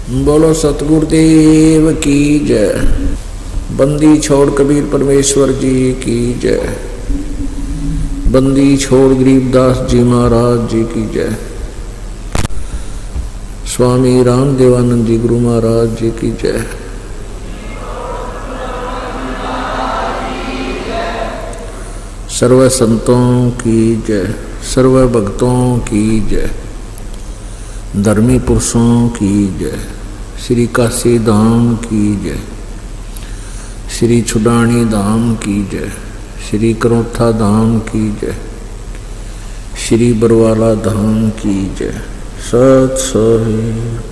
बोलो सतगुरुदेव की जय। बंदी छोड़ कबीर परमेश्वर जी की जय। बंदी छोड़ गरीबदास जी महाराज जी की जय। स्वामी रामदेवानंद जी गुरु महाराज जी की जय। सर्व संतों की जय, सर्व भक्तों की जय, धर्मी पुरुषों की जय, श्री काशी धाम की जय, श्री छुडानी धाम की जय, श्री करोथा धाम की जय, श्री बरवाला धाम की जय। सत सोहे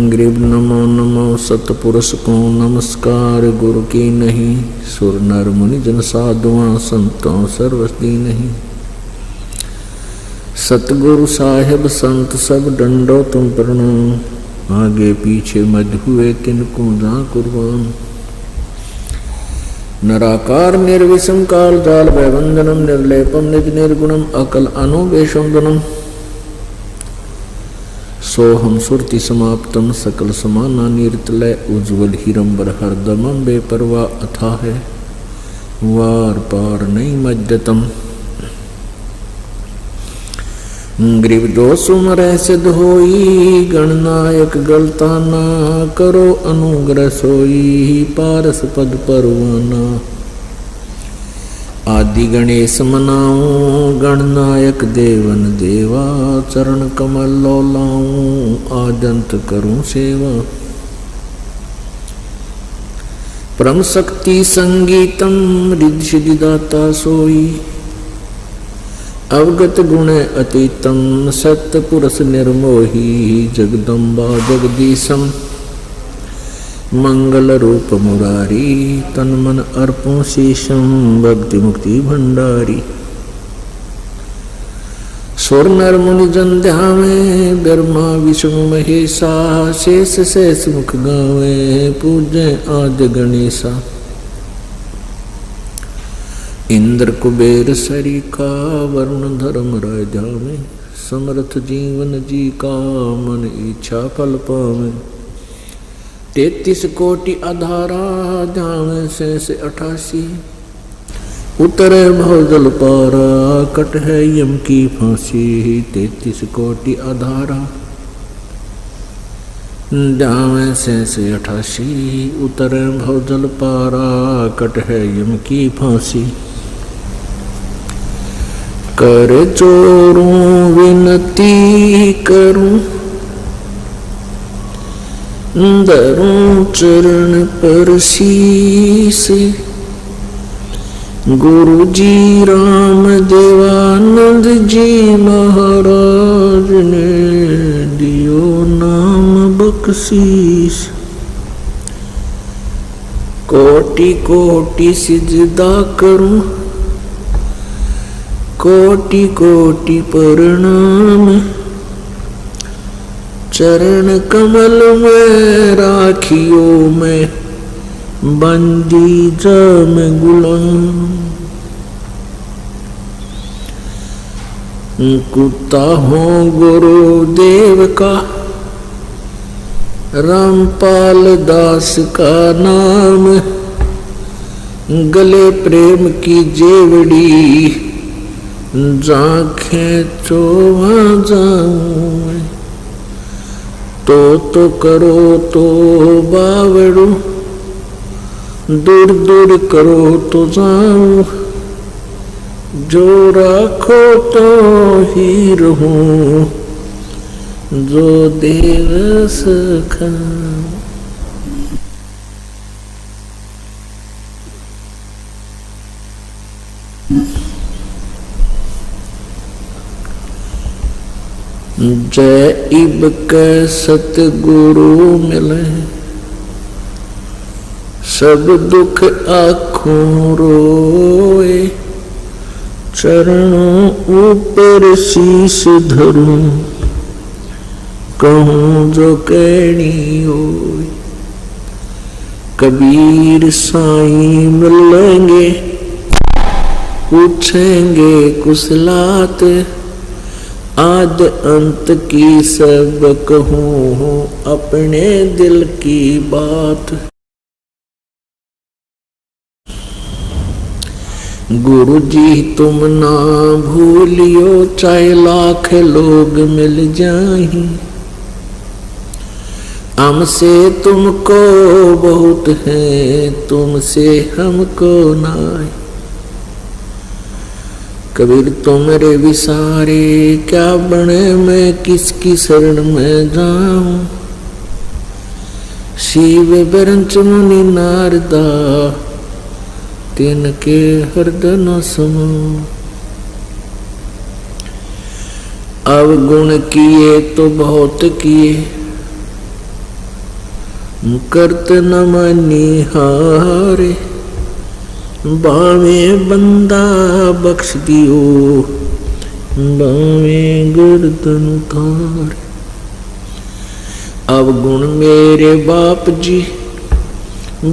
गरीब नमो नमो सतपुरुष को नमस्कार। गुरु की नहीं सुर नर मुनि जन साधुआं संतों सर्वस्ती नहीं। सतगुरु साहेब संत सब डंडो तुम प्रणाम। आगे पीछे मध्य हुए तिनको जा कुर्बान। नराकार निर्विषम काल जाल वैवंदनम निर्लेपम निज निर्गुणम अकल अनुवेशम सोहम सुरति समाप्तम सकल समाना निरतलय उज्ज्वल हिरंबर हरदमम बेपरवा अथा है वार पार नहीं मज्जतम। ग्रीव दो सुमर सिद्ध होई गणनायक गलता ना करो अनुग्रह सोई पारस पद परवाना। आदि गणेश मनाऊं गणनायक देवन देवा चरण कमल लो लाऊं आदंत करूं सेवा। परम शक्ति संगीतम रिद्धि सिद्धि दाता सोई अवगत गुण अतीतम सत्य पुरुष निर्मोही जगदम्बा जगदीशम मंगल रूप मुरारी तन मन अर्पों शीशम भक्ति मुक्ति भंडारी। स्वर नर मुनि जन ध्यावे ब्रह्मा विष्णु महेशा शेष शेष मुख गावे पूजे आद्य गणेशा। इंद्र कुबेर सरिका वरुण धर्म राजा में समर्थ जीवन जी का मन इच्छा फल पावे। 33 कोटि आधारा ध्यान से 88 उतरे भवजल पारा कट है यम की फांसी। 33 कोटि आधारा ध्यान से 88 उतरे भवजल पारा कट है यम की फांसी। कर चोरूं विनती करूं धरूं चरण पर शीस। गुरु जी राम देवानंद जी महाराज ने दियो नाम बख्शीस। कोटि कोटि सिजदा करूं कोटि कोटि प्रणाम। चरण कमल में राखियो में बंदी जाम गुलाम। कुत्ता हो गुरुदेव का रामपाल दास का नाम। गले प्रेम की जेवड़ी जांखें चोवा जाऊं। तो करो तो बावड़ू दूर दूर करो तो जाऊं। जो राखो तो ही रहूं जो देव सखा। जय इब के सतगुरु मिले सब दुख आँखों रोए। चरणों ऊपर शीश धरूं कहूँ जो कहनी होए। कबीर साईं मिलेंगे पूछेंगे कुशलात आद अंत की सब कहूँ अपने दिल की बात। गुरु जी तुम ना भूलियो चाहे लाख लोग मिल जाएं, हमसे तुमको बहुत है तुमसे हमको नाय। कबीर तुमरे विसारे क्या बने मैं किसकी शरण में जाऊं। शिव बरंच मुनि नारदा तिनके हृदय न समो। अवगुण किए तो बहुत किए करत न मनिहारे। बावे बंदा बख्श दियो बावे गर्दन उतारे। अवगुण मेरे बाप जी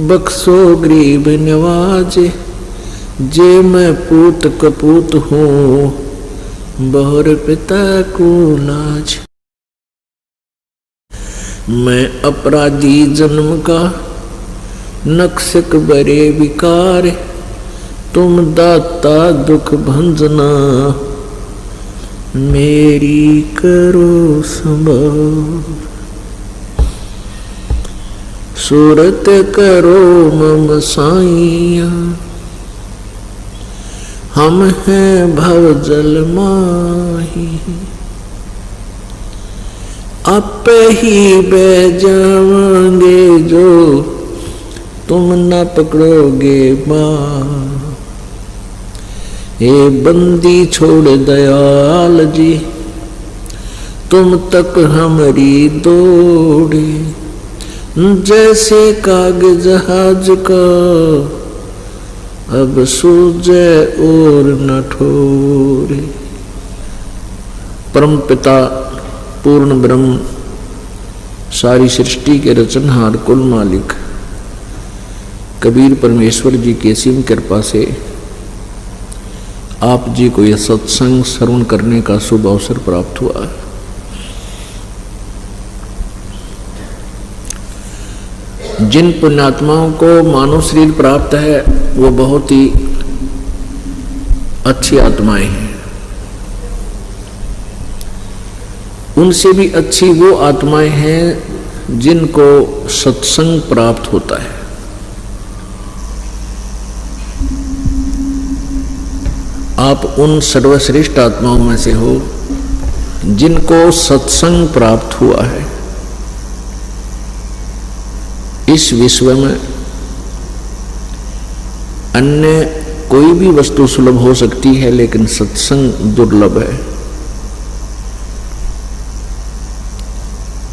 बख्शो गरीब नवाजे। जे मैं पूत कपूत हूँ बहुर पिता को लाज। मैं अपराधी जन्म का नक्शक बरे विकार। तुम दाता दुख भंजना मेरी करो संभाल। सूरत करो मम साइया हम हैं भव जल माही। आपे ही बह जावांगे जो तुम न पकड़ोगे माँ। हे बंदी छोड़ दयाल जी तुम तक हमारी दौड़े। जैसे कागज जहाज का अब सूझे और न ठोरे। परम पिता पूर्ण ब्रह्म सारी सृष्टि के रचनहार कुल मालिक कबीर परमेश्वर जी की असीम कृपा से आप जी को यह सत्संग श्रवण करने का शुभ अवसर प्राप्त हुआ। जिन पुण्यात्माओं को मानव शरीर प्राप्त है वो बहुत ही अच्छी आत्माएं हैं। उनसे भी अच्छी वो आत्माएं हैं जिनको सत्संग प्राप्त होता है। आप उन सर्वश्रेष्ठ आत्माओं में से हो जिनको सत्संग प्राप्त हुआ है। इस विश्व में अन्य कोई भी वस्तु सुलभ हो सकती है लेकिन सत्संग दुर्लभ है।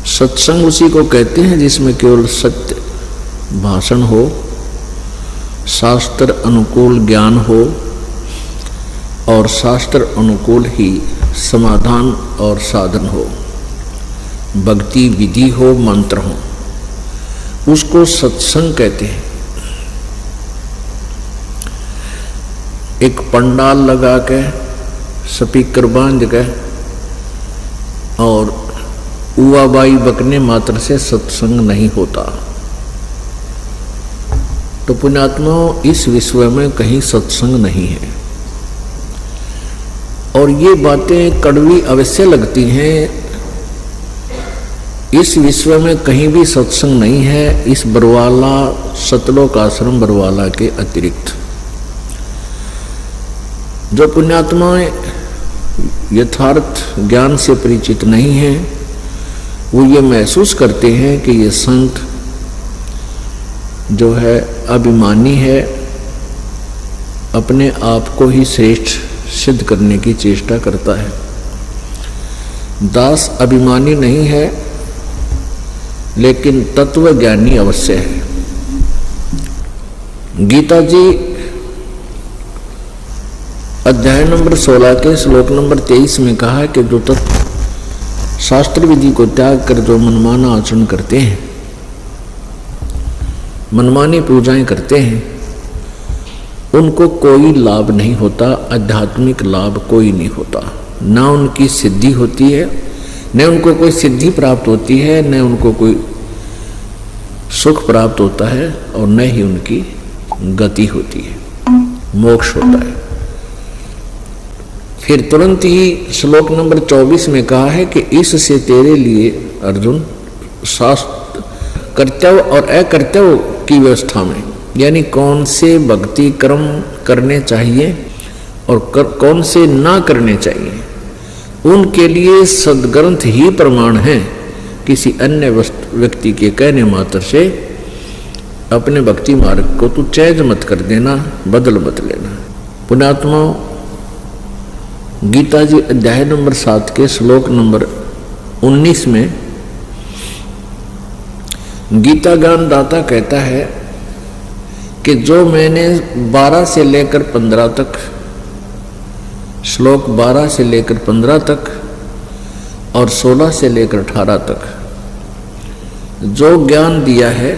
सत्संग उसी को कहते हैं जिसमें केवल सत्य भाषण हो, शास्त्र अनुकूल ज्ञान हो और शास्त्र अनुकूल ही समाधान और साधन हो, भक्ति विधि हो, मंत्र हो, उसको सत्संग कहते हैं। एक पंडाल लगा के स्पीकर बांध के और उवाबाई बकने मात्र से सत्संग नहीं होता। तो पुण्यात्माओं इस विश्व में कहीं सत्संग नहीं है। और ये बातें कड़वी अवश्य लगती हैं। इस विश्व में कहीं भी सत्संग नहीं है इस बरवाला सतलोक आश्रम बरवाला के अतिरिक्त। जो पुण्यात्माएं यथार्थ ज्ञान से परिचित नहीं हैं वो ये महसूस करते हैं कि ये संत जो है अभिमानी है, अपने आप को ही श्रेष्ठ सिद्ध करने की चेष्टा करता है। दास अभिमानी नहीं है लेकिन तत्व ज्ञानी अवश्य है। गीता जी अध्याय नंबर 16 के श्लोक नंबर 23 में कहा कि जो तत्व शास्त्र विधि को त्याग कर जो मनमाना आचरण करते हैं, मनमानी पूजाएं करते हैं, उनको कोई लाभ नहीं होता, आध्यात्मिक लाभ कोई नहीं होता। ना उनकी सिद्धि होती है, न उनको कोई सिद्धि प्राप्त होती है, न उनको कोई सुख प्राप्त होता है, और न ही उनकी गति होती है, मोक्ष होता है। फिर तुरंत ही श्लोक नंबर 24 में कहा है कि इससे तेरे लिए अर्जुन शास्त्र कर्तव्य और अकर्तव्य की व्यवस्था में, यानी कौन से भक्ति कर्म करने चाहिए और कौन से ना करने चाहिए, उनके लिए सदग्रंथ ही प्रमाण है। किसी अन्य व्यक्ति के कहने मात्र से अपने भक्ति मार्ग को तू चेंज मत कर देना, बदल मत लेना। पुण्यात्माओं, गीता जी अध्याय नंबर 7 के श्लोक नंबर 19 में गीता ज्ञान दाता कहता है कि जो मैंने 12 से लेकर 15 तक, श्लोक 12 से लेकर 15 तक और 16 से लेकर 18 तक जो ज्ञान दिया है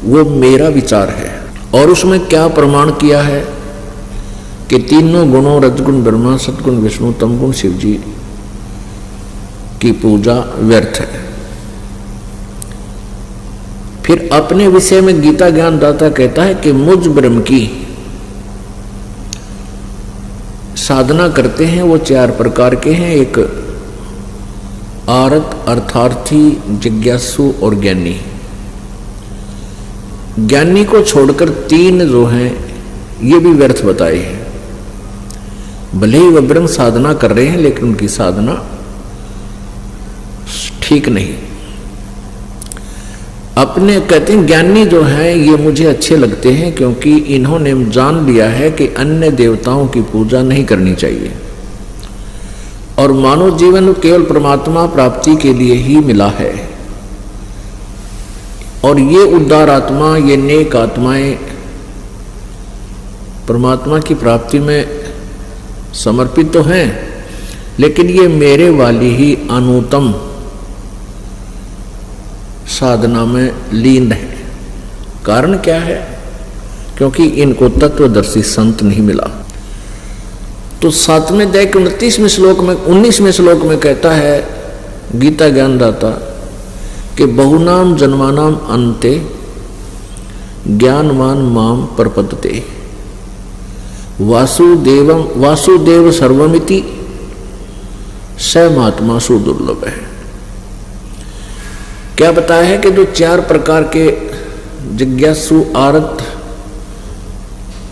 वो मेरा विचार है। और उसमें क्या प्रमाण किया है कि तीनों गुणों रजगुण ब्रह्मा, सतगुण विष्णु, तमगुण शिव जी की पूजा व्यर्थ है। फिर अपने विषय में गीता ज्ञान दाता कहता है कि मुझ ब्रह्म की साधना करते हैं वो 4 प्रकार के हैं। एक आरत, अर्थार्थी, जिज्ञासु और ज्ञानी। ज्ञानी को छोड़कर 3 जो हैं ये भी व्यर्थ बताए हैं। भले ही वह ब्रह्म साधना कर रहे हैं लेकिन उनकी साधना ठीक नहीं। अपने कहते हैं ज्ञानी जो हैं ये मुझे अच्छे लगते हैं क्योंकि इन्होंने जान लिया है कि अन्य देवताओं की पूजा नहीं करनी चाहिए और मानव जीवन केवल परमात्मा प्राप्ति के लिए ही मिला है। और ये उदार आत्मा, ये नेक आत्माएं परमात्मा की प्राप्ति में समर्पित तो हैं, लेकिन ये मेरे वाली ही अनुत्तम साधना में लीन है। कारण क्या है? क्योंकि इनको तत्वदर्शी संत नहीं मिला। तो 7वें अध्याय के 29वें श्लोक में 19वें श्लोक में कहता है गीता ज्ञानदाता कि बहुनाम जन्मानाम अन्ते ज्ञानवान माम प्रपद्यते वासुदेव सर्वमिति स महात्मा सुदुर्लभ है। क्या बताया है कि जो 4 प्रकार के जिज्ञासु, आरत,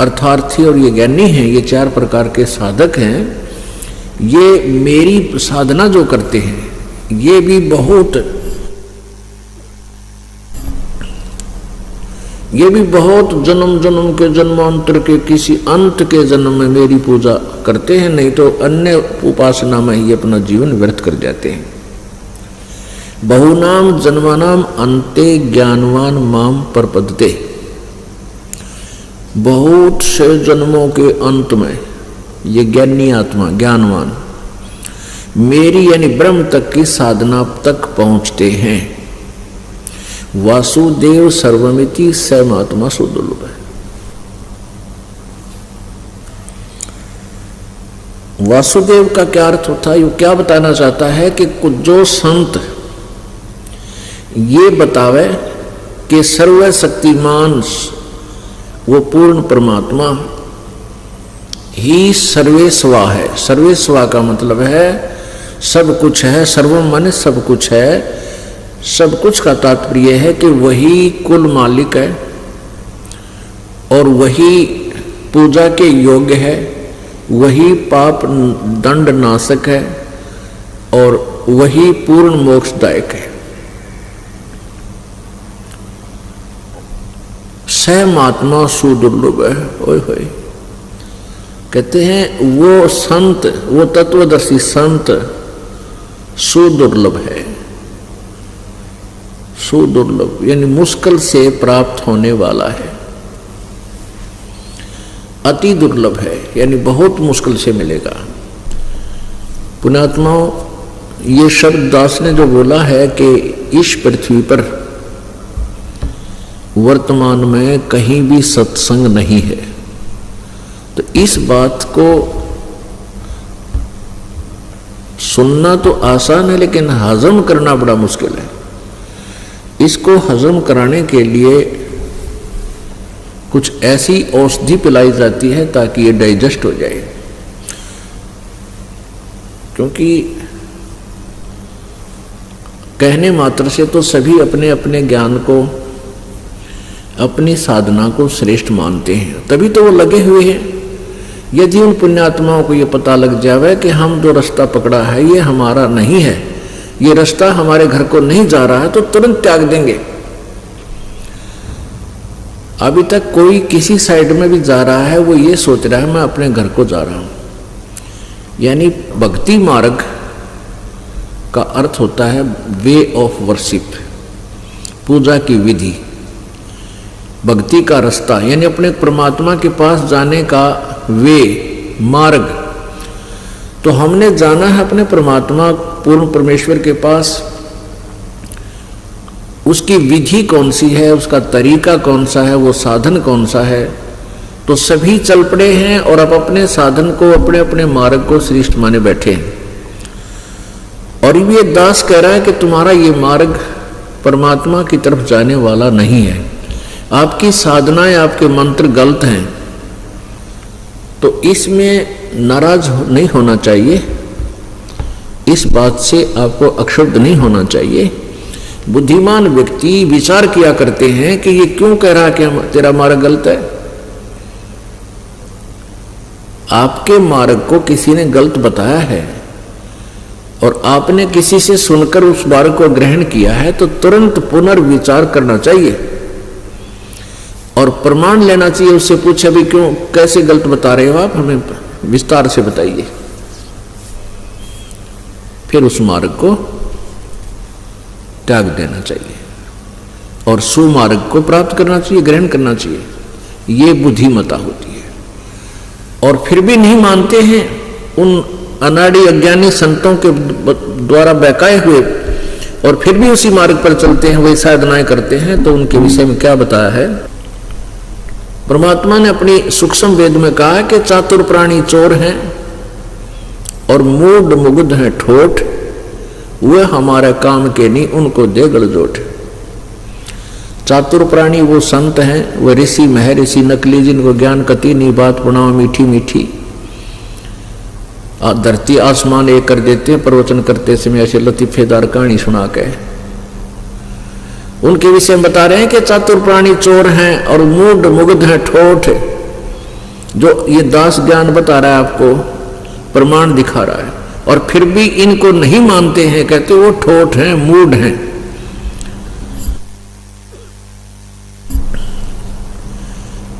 अर्थार्थी और ये ज्ञानी हैं, ये 4 प्रकार के साधक हैं, ये मेरी साधना जो करते हैं ये भी बहुत जन्म जन्म के जन्मांतर के किसी अंत के जन्म में मेरी पूजा करते हैं, नहीं तो अन्य उपासना में ही अपना जीवन व्यर्थ कर जाते हैं। बहुनाम जन्मानाम अन्ते ज्ञानवान माम प्रपद्यते। बहुत से जन्मों के अंत में ये ज्ञानी आत्मा, ज्ञानवान मेरी यानी ब्रह्म तक की साधना तक पहुंचते हैं। वासुदेव सर्वमिति स महात्मा सुदुर्लभ है। वासुदेव का क्या अर्थ होता है? ये क्या बताना चाहता है कि जो संत ये बतावे कि सर्वशक्तिमान वो पूर्ण परमात्मा ही सर्वेस्वा है। सर्वेस्वा का मतलब है सब कुछ है, सर्वम माने सब कुछ है। सब कुछ का तात्पर्य है कि वही कुल मालिक है और वही पूजा के योग्य है, वही पाप दंड नाशक है और वही पूर्ण मोक्षदायक है। स महात्मा सुदुर्लभ है। ओए होए, कहते हैं वो संत, वो तत्वदर्शी संत सुदुर्लभ है। सुदुर्लभ यानी मुश्किल से प्राप्त होने वाला है। अति दुर्लभ है यानी बहुत मुश्किल से मिलेगा। पुण्यात्माओं, ये शब्द दास ने जो बोला है कि इस पृथ्वी पर वर्तमान में कहीं भी सत्संग नहीं है, तो इस बात को सुनना तो आसान है लेकिन हजम करना बड़ा मुश्किल है। इसको हजम कराने के लिए कुछ ऐसी औषधि पिलाई जाती है ताकि ये डाइजेस्ट हो जाए, क्योंकि कहने मात्र से तो सभी अपने अपने ज्ञान को, अपनी साधना को श्रेष्ठ मानते हैं, तभी तो वो लगे हुए हैं। यदि उन पुण्यात्माओं को ये पता लग जावे कि हम जो रास्ता पकड़ा है ये हमारा नहीं है, ये रास्ता हमारे घर को नहीं जा रहा है, तो तुरंत त्याग देंगे। अभी तक कोई किसी साइड में भी जा रहा है वो ये सोच रहा है मैं अपने घर को जा रहा हूं। यानी भक्ति मार्ग का अर्थ होता है वे ऑफ वर्शिप, पूजा की विधि, भक्ति का रास्ता, यानी अपने परमात्मा के पास जाने का वे, मार्ग। तो हमने जाना है अपने परमात्मा पूर्ण परमेश्वर के पास। उसकी विधि कौन सी है, उसका तरीका कौन सा है, वो साधन कौन सा है। तो सभी चल पड़े हैं और अब अपने साधन को, अपने अपने मार्ग को श्रेष्ठ माने बैठे हैं। और ये दास कह रहा है कि तुम्हारा ये मार्ग परमात्मा की तरफ जाने वाला नहीं है, आपकी साधनाएं, आपके मंत्र गलत हैं। तो इसमें नाराज नहीं होना चाहिए, इस बात से आपको अक्षुब्ध नहीं होना चाहिए। बुद्धिमान व्यक्ति विचार किया करते हैं कि ये क्यों कह रहा कि तेरा मार्ग गलत है। आपके मार्ग को किसी ने गलत बताया है और आपने किसी से सुनकर उस मार्ग को ग्रहण किया है, तो तुरंत पुनर्विचार करना चाहिए और प्रमाण लेना चाहिए। उससे पूछे भी क्यों, कैसे गलत बता रहे हो आप, हमें विस्तार से बताइए। फिर उस मार्ग को त्याग देना चाहिए और सुमार्ग को प्राप्त करना चाहिए, ग्रहण करना चाहिए। ये बुद्धिमता होती है। और फिर भी नहीं मानते हैं, उन अनाड़ी अज्ञानी संतों के द्वारा बहकाए हुए, और फिर भी उसी मार्ग पर चलते हैं, वही साधनाएं करते हैं। तो उनके विषय में क्या बताया है? परमात्मा ने अपनी सूक्ष्म वेद में कहा कि चातुर प्राणी चोर हैं और मूढ़ मुग्ध हैं ठोठ, वे हमारे काम के नहीं, उनको दे गलजोट। चातुर प्राणी वो संत हैं, वो ऋषि महर्षि नकली, जिनको ज्ञान कति नहीं, बात बनाओ मीठी मीठी, धरती आसमान एक कर देते हैं प्रवचन करते समय ऐसे लतीफेदार कहानी सुना के। उनके विषय में बता रहे हैं कि चातुर प्राणी चोर हैं और मूढ़ मुग्ध हैं ठोठ। जो ये दास ज्ञान बता रहा है आपको, प्रमाण दिखा रहा है, और फिर भी इनको नहीं मानते हैं, कहते वो ठोठ हैं, मूढ़ हैं।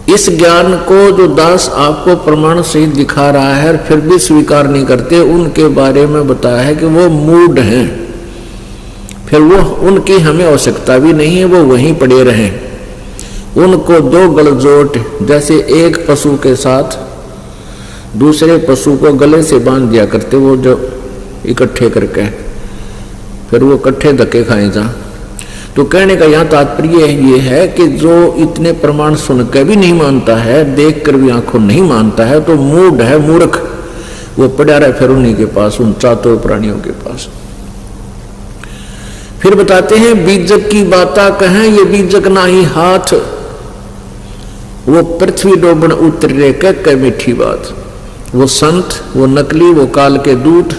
इस ज्ञान को जो दास आपको प्रमाण सहित दिखा रहा है और फिर भी स्वीकार नहीं करते, उनके बारे में बताया है कि वो मूढ़ हैं। फिर वो, उनकी हमें आवश्यकता भी नहीं है, वो वहीं पड़े रहें। उनको दो गलजोट, जैसे एक पशु के साथ दूसरे पशु को गले से बांध दिया करते, वो जो इकट्ठे करके, फिर वो इकट्ठे धक्के खाए जा। तो कहने का यहाँ तात्पर्य ये है कि जो इतने प्रमाण सुनकर भी नहीं मानता है, देख कर भी आंखों नहीं मानता है, तो मूढ़ है, मूर्ख। वो पड़ा रहे फिर उन्हीं के पास, उन चातुर प्राणियों के पास। फिर बताते हैं बीजक की बाता कहें, ये बीजक ना ही हाथ, वो पृथ्वी डोबन उतरे कह मीठी बात। वो संत, वो नकली, वो काल के दूत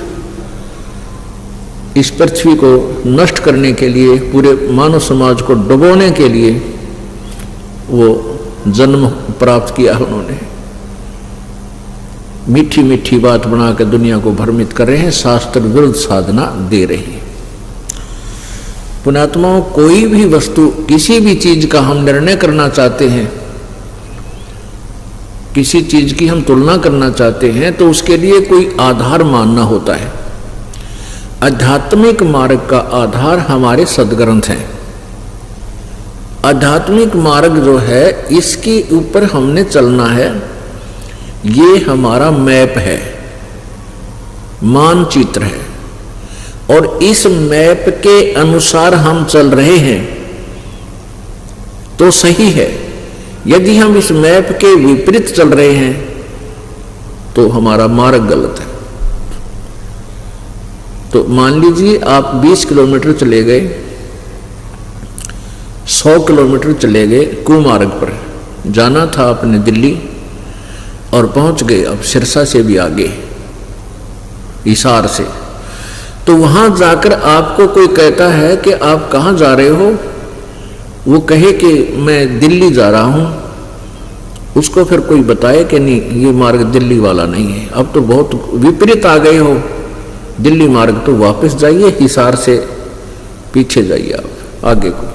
इस पृथ्वी को नष्ट करने के लिए, पूरे मानव समाज को डुबोने के लिए वो जन्म प्राप्त किया उन्होंने। मीठी मीठी बात बना के दुनिया को भ्रमित कर रहे हैं, शास्त्र विरुद्ध साधना दे रहे हैं। पुण्यात्माओं, कोई भी वस्तु, किसी भी चीज का हम निर्णय करना चाहते हैं, किसी चीज की हम तुलना करना चाहते हैं, तो उसके लिए कोई आधार मानना होता है। आध्यात्मिक मार्ग का आधार हमारे सद्ग्रंथ हैं। आध्यात्मिक मार्ग जो है, इसके ऊपर हमने चलना है। ये हमारा मैप है, मानचित्र है, और इस मैप के अनुसार हम चल रहे हैं तो सही है। यदि हम इस मैप के विपरीत चल रहे हैं तो हमारा मार्ग गलत है। तो मान लीजिए आप 20 किलोमीटर चले गए, 100 किलोमीटर चले गए कुमार्ग पर, जाना था अपने दिल्ली और पहुंच गए अब सिरसा से भी आगे, हिसार से। तो वहां जाकर आपको कोई कहता है कि आप कहाँ जा रहे हो, वो कहे कि मैं दिल्ली जा रहा हूं, उसको फिर कोई बताए कि नहीं ये मार्ग दिल्ली वाला नहीं है, अब तो बहुत विपरीत आ गए हो दिल्ली मार्ग, तो वापस जाइए, हिसार से पीछे जाइए आप आगे को।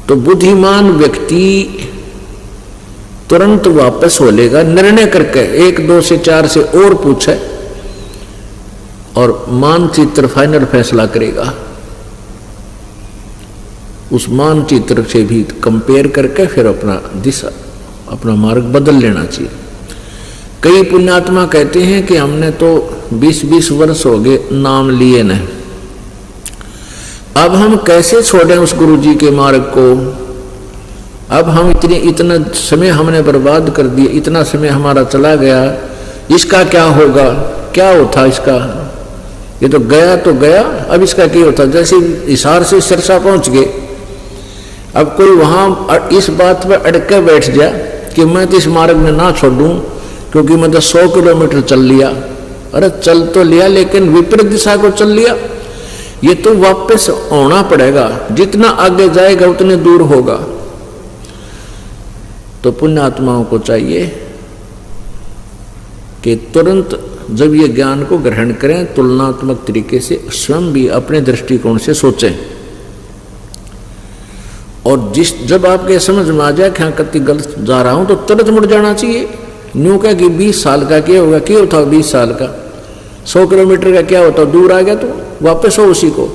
तो बुद्धिमान व्यक्ति तुरंत वापस हो लेगा, निर्णय करके 1, 2 से 4 से और पूछे और मानचित्र फाइनल फैसला करेगा, उस मानचित्र से भी कंपेयर करके फिर अपना दिशा, अपना मार्ग बदल लेना चाहिए। कई पुण्यात्मा कहते हैं कि हमने तो 20-20 वर्ष हो गए नाम लिए नहीं, अब हम कैसे छोड़ें उस गुरु जी के मार्ग को, अब हम इतना समय हमने बर्बाद कर दिया, इतना समय हमारा चला गया, इसका क्या होगा, क्या होता इसका, ये तो गया, अब इसका क्या होता। जैसे हिसार से सिरसा पहुंच गए, अब कोई वहां इस बात पर अड़के बैठ जाए कि मैं तो इस मार्ग में ना छोड़ूं क्योंकि मैं तो 100 किलोमीटर चल लिया, अरे चल तो लिया लेकिन विपरीत दिशा को चल लिया, ये तो वापस आना पड़ेगा, जितना आगे जाएगा उतने दूर होगा। तो पुण्यात्माओं को चाहिए कि तुरंत जब ये ज्ञान को ग्रहण करें, तुलनात्मक तरीके से स्वयं भी अपने दृष्टिकोण से सोचें, और जब आपके समझ में आ जाए कि हाँ कति गलत जा रहा हूं तो तुरंत मुड़ जाना चाहिए। न्यू क्या कि 20 साल का क्या होगा, क्या होता 20 साल का, 100 किलोमीटर का क्या होता, दूर आ गया तो वापस हो उसी को,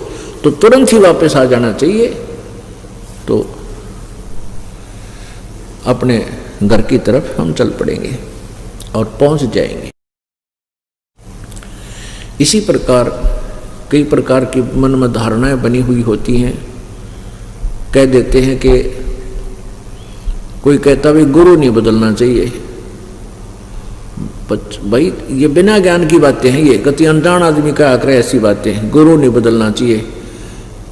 तो तुरंत ही वापस आ जाना चाहिए। तो अपने घर की तरफ हम चल पड़ेंगे और पहुंच जाएंगे। इसी प्रकार कई प्रकार की मन में धारणाएं बनी हुई होती हैं। कह देते हैं कि कोई कहता भाई गुरु नहीं बदलना चाहिए, भाई ये बिना ज्ञान की बातें हैं, ये कति अनजान आदमी का आकर ऐसी बातें, गुरु नहीं बदलना चाहिए।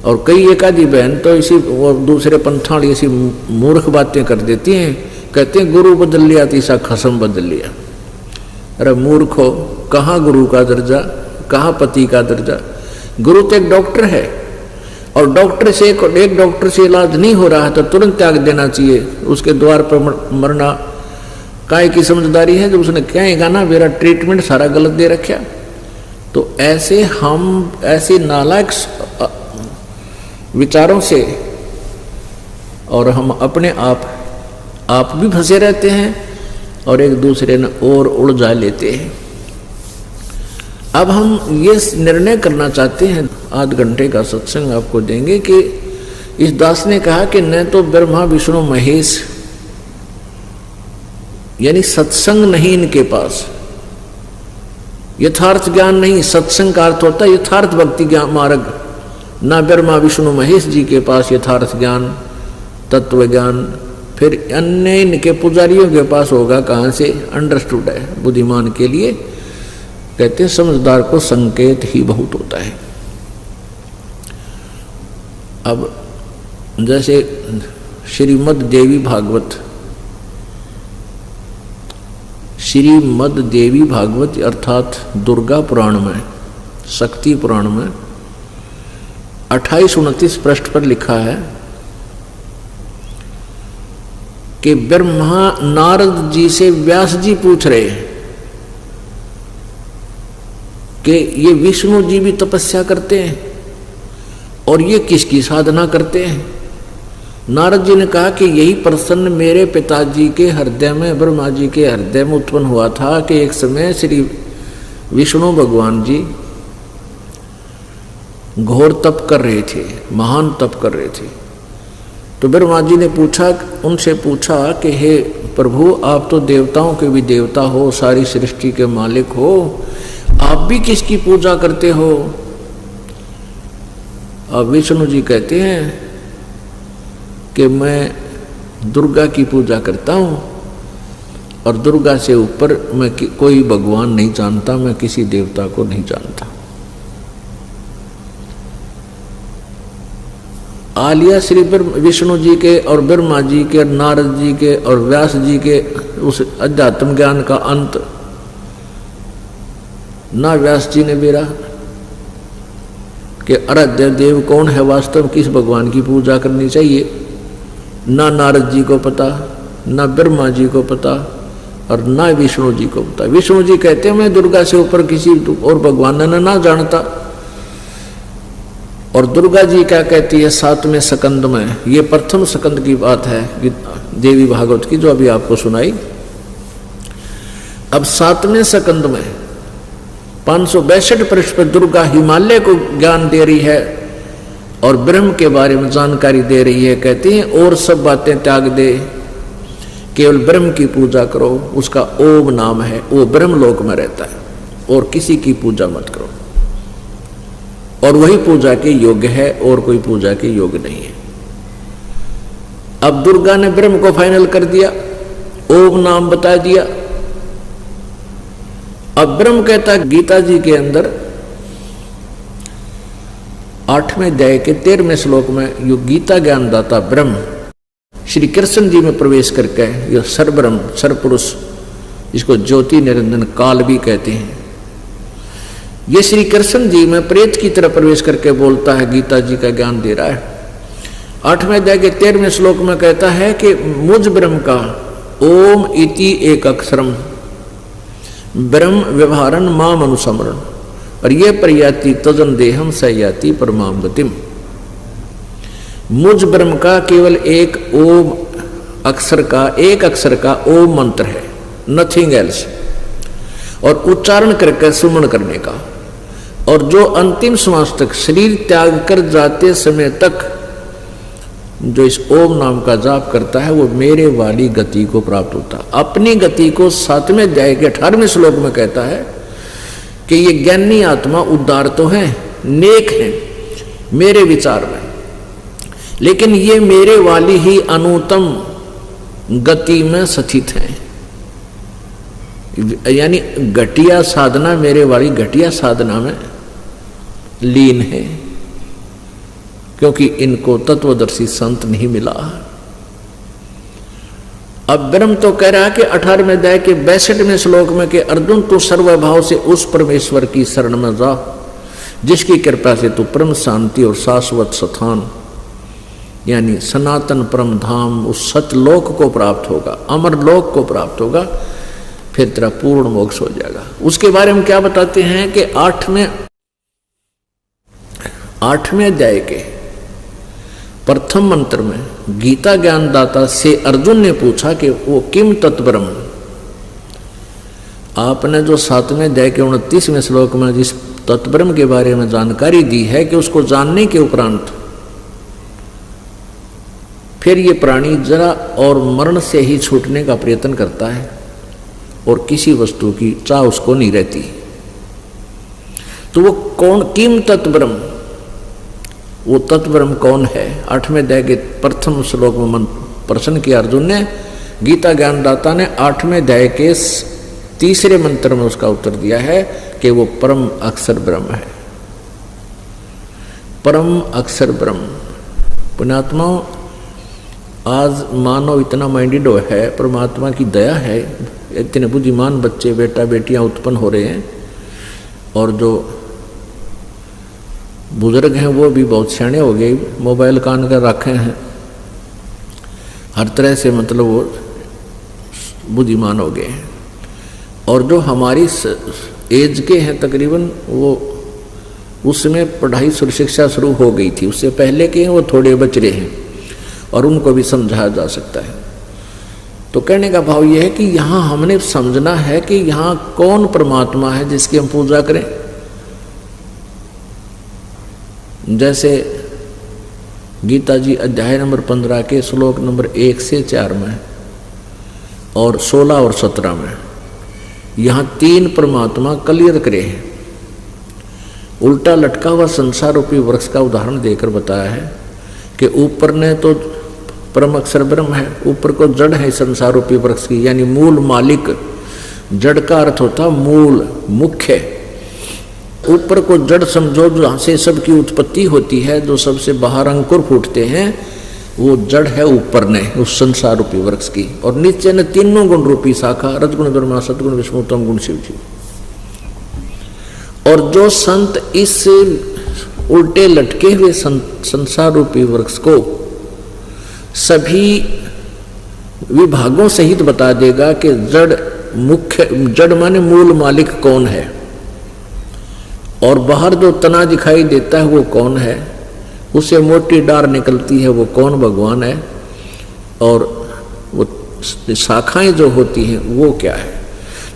और कई एक आदि बहन तो इसी वो दूसरे पंथाड़ी ऐसी मूर्ख बातें कर देती हैं, कहते हैं गुरु बदल लिया तो ऐसा खसम बदल लिया। अरे मूर्ख हो, कहाँ गुरु का दर्जा, कहाँ पति का दर्जा, गुरु तो एक डॉक्टर है, और डॉक्टर से एक डॉक्टर से इलाज नहीं हो रहा है तो तुरंत त्याग देना चाहिए, उसके द्वार पर मरना काय की समझदारी है जब उसने कहेगा ना मेरा ट्रीटमेंट सारा गलत दे रखा। तो ऐसे हम ऐसे नालायक विचारों से और हम अपने आप भी फंसे रहते हैं और एक दूसरे ने और उलझा लेते हैं। अब हम ये निर्णय करना चाहते हैं, आध घंटे का सत्संग आपको देंगे कि इस दास ने कहा कि न तो ब्रह्मा विष्णु महेश यानी सत्संग नहीं इनके पास, यथार्थ ज्ञान नहीं, सत्संग का अर्थ होता है यथार्थ भक्ति ज्ञान मार्ग। ना ब्रह्मा विष्णु महेश जी के पास यथार्थ ज्ञान तत्व ज्ञान, फिर अन्य इनके पुजारियों के पास होगा कहाँ से, अंडरस्टूड है। बुद्धिमान के लिए कहते हैं समझदार को संकेत ही बहुत होता है। अब जैसे श्रीमद् देवी भागवत, श्रीमद् देवी भागवत अर्थात दुर्गा पुराण में, शक्ति पुराण में 28-29 पृष्ठ पर लिखा है कि ब्रह्मा नारद जी से व्यास जी पूछ रहे हैं कि ये विष्णु जी भी तपस्या करते हैं और ये किसकी साधना करते हैं। नारद जी ने कहा कि यही प्रसन्न मेरे पिताजी के हृदय में, ब्रह्मा जी के हृदय में उत्पन्न हुआ था कि एक समय श्री विष्णु भगवान जी घोर तप कर रहे थे, महान तप कर रहे थे। तो ब्रह्मा जी ने उनसे पूछा कि हे प्रभु, आप तो देवताओं के भी देवता हो, सारी सृष्टि के मालिक हो, आप भी किसकी पूजा करते हो। अब विष्णु जी कहते हैं कि मैं दुर्गा की पूजा करता हूँ। और दुर्गा से ऊपर मैं कोई भगवान नहीं जानता, मैं किसी देवता को नहीं जानता। आलिया श्री विष्णु जी के और ब्रह्मा जी के और नारद जी के और व्यास जी के उस अध्यात्म ज्ञान का अंत ना व्यास जी ने बेरा कि आराध्य देव कौन है, वास्तव किस भगवान की पूजा करनी चाहिए, ना नारद जी को पता, ना ब्रह्मा जी को पता और ना विष्णु जी को पता। विष्णु जी कहते हैं मैं दुर्गा से ऊपर किसी और भगवान ने ना जानता। और दुर्गा जी क्या कहती है 7वें स्कंद में, ये प्रथम स्कंद की बात है देवी भागवत की जो अभी आपको सुनाई। अब 7वें स्कंद में 562 पृष्ठ पर दुर्गा हिमालय को ज्ञान दे रही है और ब्रह्म के बारे में जानकारी दे रही है। कहती है और सब बातें त्याग दे, केवल ब्रह्म की पूजा करो, उसका ओम नाम है, वो ब्रह्म लोक में रहता है, और किसी की पूजा मत करो, और वही पूजा के योग्य है और कोई पूजा के योग्य नहीं है। अब दुर्गा ने ब्रह्म को फाइनल कर दिया, ओम नाम बता दिया। अब ब्रह्म कहता गीता जी के अंदर 8वें अध्याय के 13वें श्लोक में यो गीता ज्ञानदाता ब्रह्म श्री कृष्ण जी में प्रवेश करके यह सर्वब्रह्म सर्वपुरुष, इसको ज्योति निरंजन काल भी कहते हैं, ये श्री कृष्ण जी में प्रेत की तरह प्रवेश करके बोलता है, गीता जी का ज्ञान दे रहा है। 8वें अध्याय के 13वें श्लोक में कहता है कि मुझ ब्रह्म का ओम इति एक अक्षरम ब्रह्म व्यवहारन माम अनुसमरण, और ये प्रयाति तजन देहम सयाति परमाम गतिम। मुझ ब्रह्म का केवल एक ओम अक्षर का, एक अक्षर का ओम मंत्र है, नथिंग एल्स, और उच्चारण करके सुमन करने का, और जो अंतिम श्वास तक शरीर त्याग कर जाते समय तक जो इस ओम नाम का जाप करता है वो मेरे वाली गति को प्राप्त होता है। अपनी गति को 7वें अध्याय के 18वें श्लोक में कहता है कि ये ज्ञानी आत्मा उद्धार तो है, नेक है मेरे विचार में, लेकिन ये मेरे वाली ही अनुत्तम गति में स्थित है, यानी घटिया साधना मेरे वाली घटिया साधना में लीन है, क्योंकि इनको तत्वदर्शी संत नहीं मिला। अब ब्रह्म तो कह रहा कि 18वें अध्याय के 62वें श्लोक में कि अर्जुन तू सर्वभाव से उस परमेश्वर की शरण में जा जिसकी कृपा से तू परम शांति और शाश्वत स्थान यानी सनातन परम धाम उस सतलोक को प्राप्त होगा, अमर लोक को प्राप्त होगा, फिर तेरा पूर्ण मोक्ष हो जाएगा। उसके बारे में क्या बताते हैं कि 8वें अध्याय के प्रथम मंत्र में गीता ज्ञानदाता से अर्जुन ने पूछा कि वो किम तत्ब्रह्म। आपने जो 7वें अध्याय के 29वें श्लोक में जिस तत्ब्रह्म के बारे में जानकारी दी है कि उसको जानने के उपरांत फिर ये प्राणी जरा और मरण से ही छूटने का प्रयत्न करता है और किसी वस्तु की चाह उसको नहीं रहती। तो वो कौन किम तत्ब्रह्म, वो तत्ब्रह्म कौन है? 8वें अध्याय के प्रथम श्लोक में प्रश्न किया अर्जुन ने। गीता ज्ञानदाता ने 8वें अध्याय के 3रे मंत्र में उसका उत्तर दिया है कि वो परम अक्षर ब्रह्म है, परम अक्षर ब्रह्म। पुण्यात्मा, आज मानव इतना माइंडेड है, परमात्मा की दया है, इतने बुद्धिमान बच्चे बेटा बेटियां उत्पन्न हो रहे हैं, और जो बुजुर्ग हैं वो भी बहुत सियाने हो गए, मोबाइल कान कर रखे हैं, हर तरह से मतलब वो बुद्धिमान हो गए हैं। और जो हमारी एज के हैं तकरीबन, वो उसमें पढ़ाई शिक्षा शुरू हो गई थी, उससे पहले के हैं वो थोड़े बच रहे हैं और उनको भी समझाया जा सकता है। तो कहने का भाव यह है कि यहाँ हमने समझना है कि यहाँ कौन परमात्मा है जिसकी हम पूजा करें। जैसे गीता जी अध्याय नंबर 15 के श्लोक नंबर 1 से 4 में और 16 और 17 में यहाँ 3 परमात्मा क्लियर करे हैं। उल्टा लटका हुआ संसार रूपी वृक्ष का उदाहरण देकर बताया है कि ऊपर ने तो परम अक्षर ब्रह्म है, ऊपर को जड़ है संसार रूपी वृक्ष की, यानी मूल मालिक। जड़ का अर्थ होता मूल, मुख्य। ऊपर को जड़ समझो, जहाँ से सबकी उत्पत्ति होती है, जो सबसे बाहर अंकुर फूटते हैं, वो जड़ है ऊपर ने उस संसार रूपी वृक्ष की। और नीचे ने तीनों गुण रूपी शाखा, रजगुण ब्रह्मा, सतगुण विष्णु, तम गुण शिव जी। और जो संत इस उल्टे लटके हुए संसार रूपी वृक्ष को सभी विभागों सहित बता देगा कि जड़ मुख्य, जड़ माने मूल मालिक कौन है, और बाहर जो तना दिखाई देता है वो कौन है, उसे मोटी डार निकलती है वो कौन, भगवान है, और वो शाखाएं जो होती हैं वो क्या है।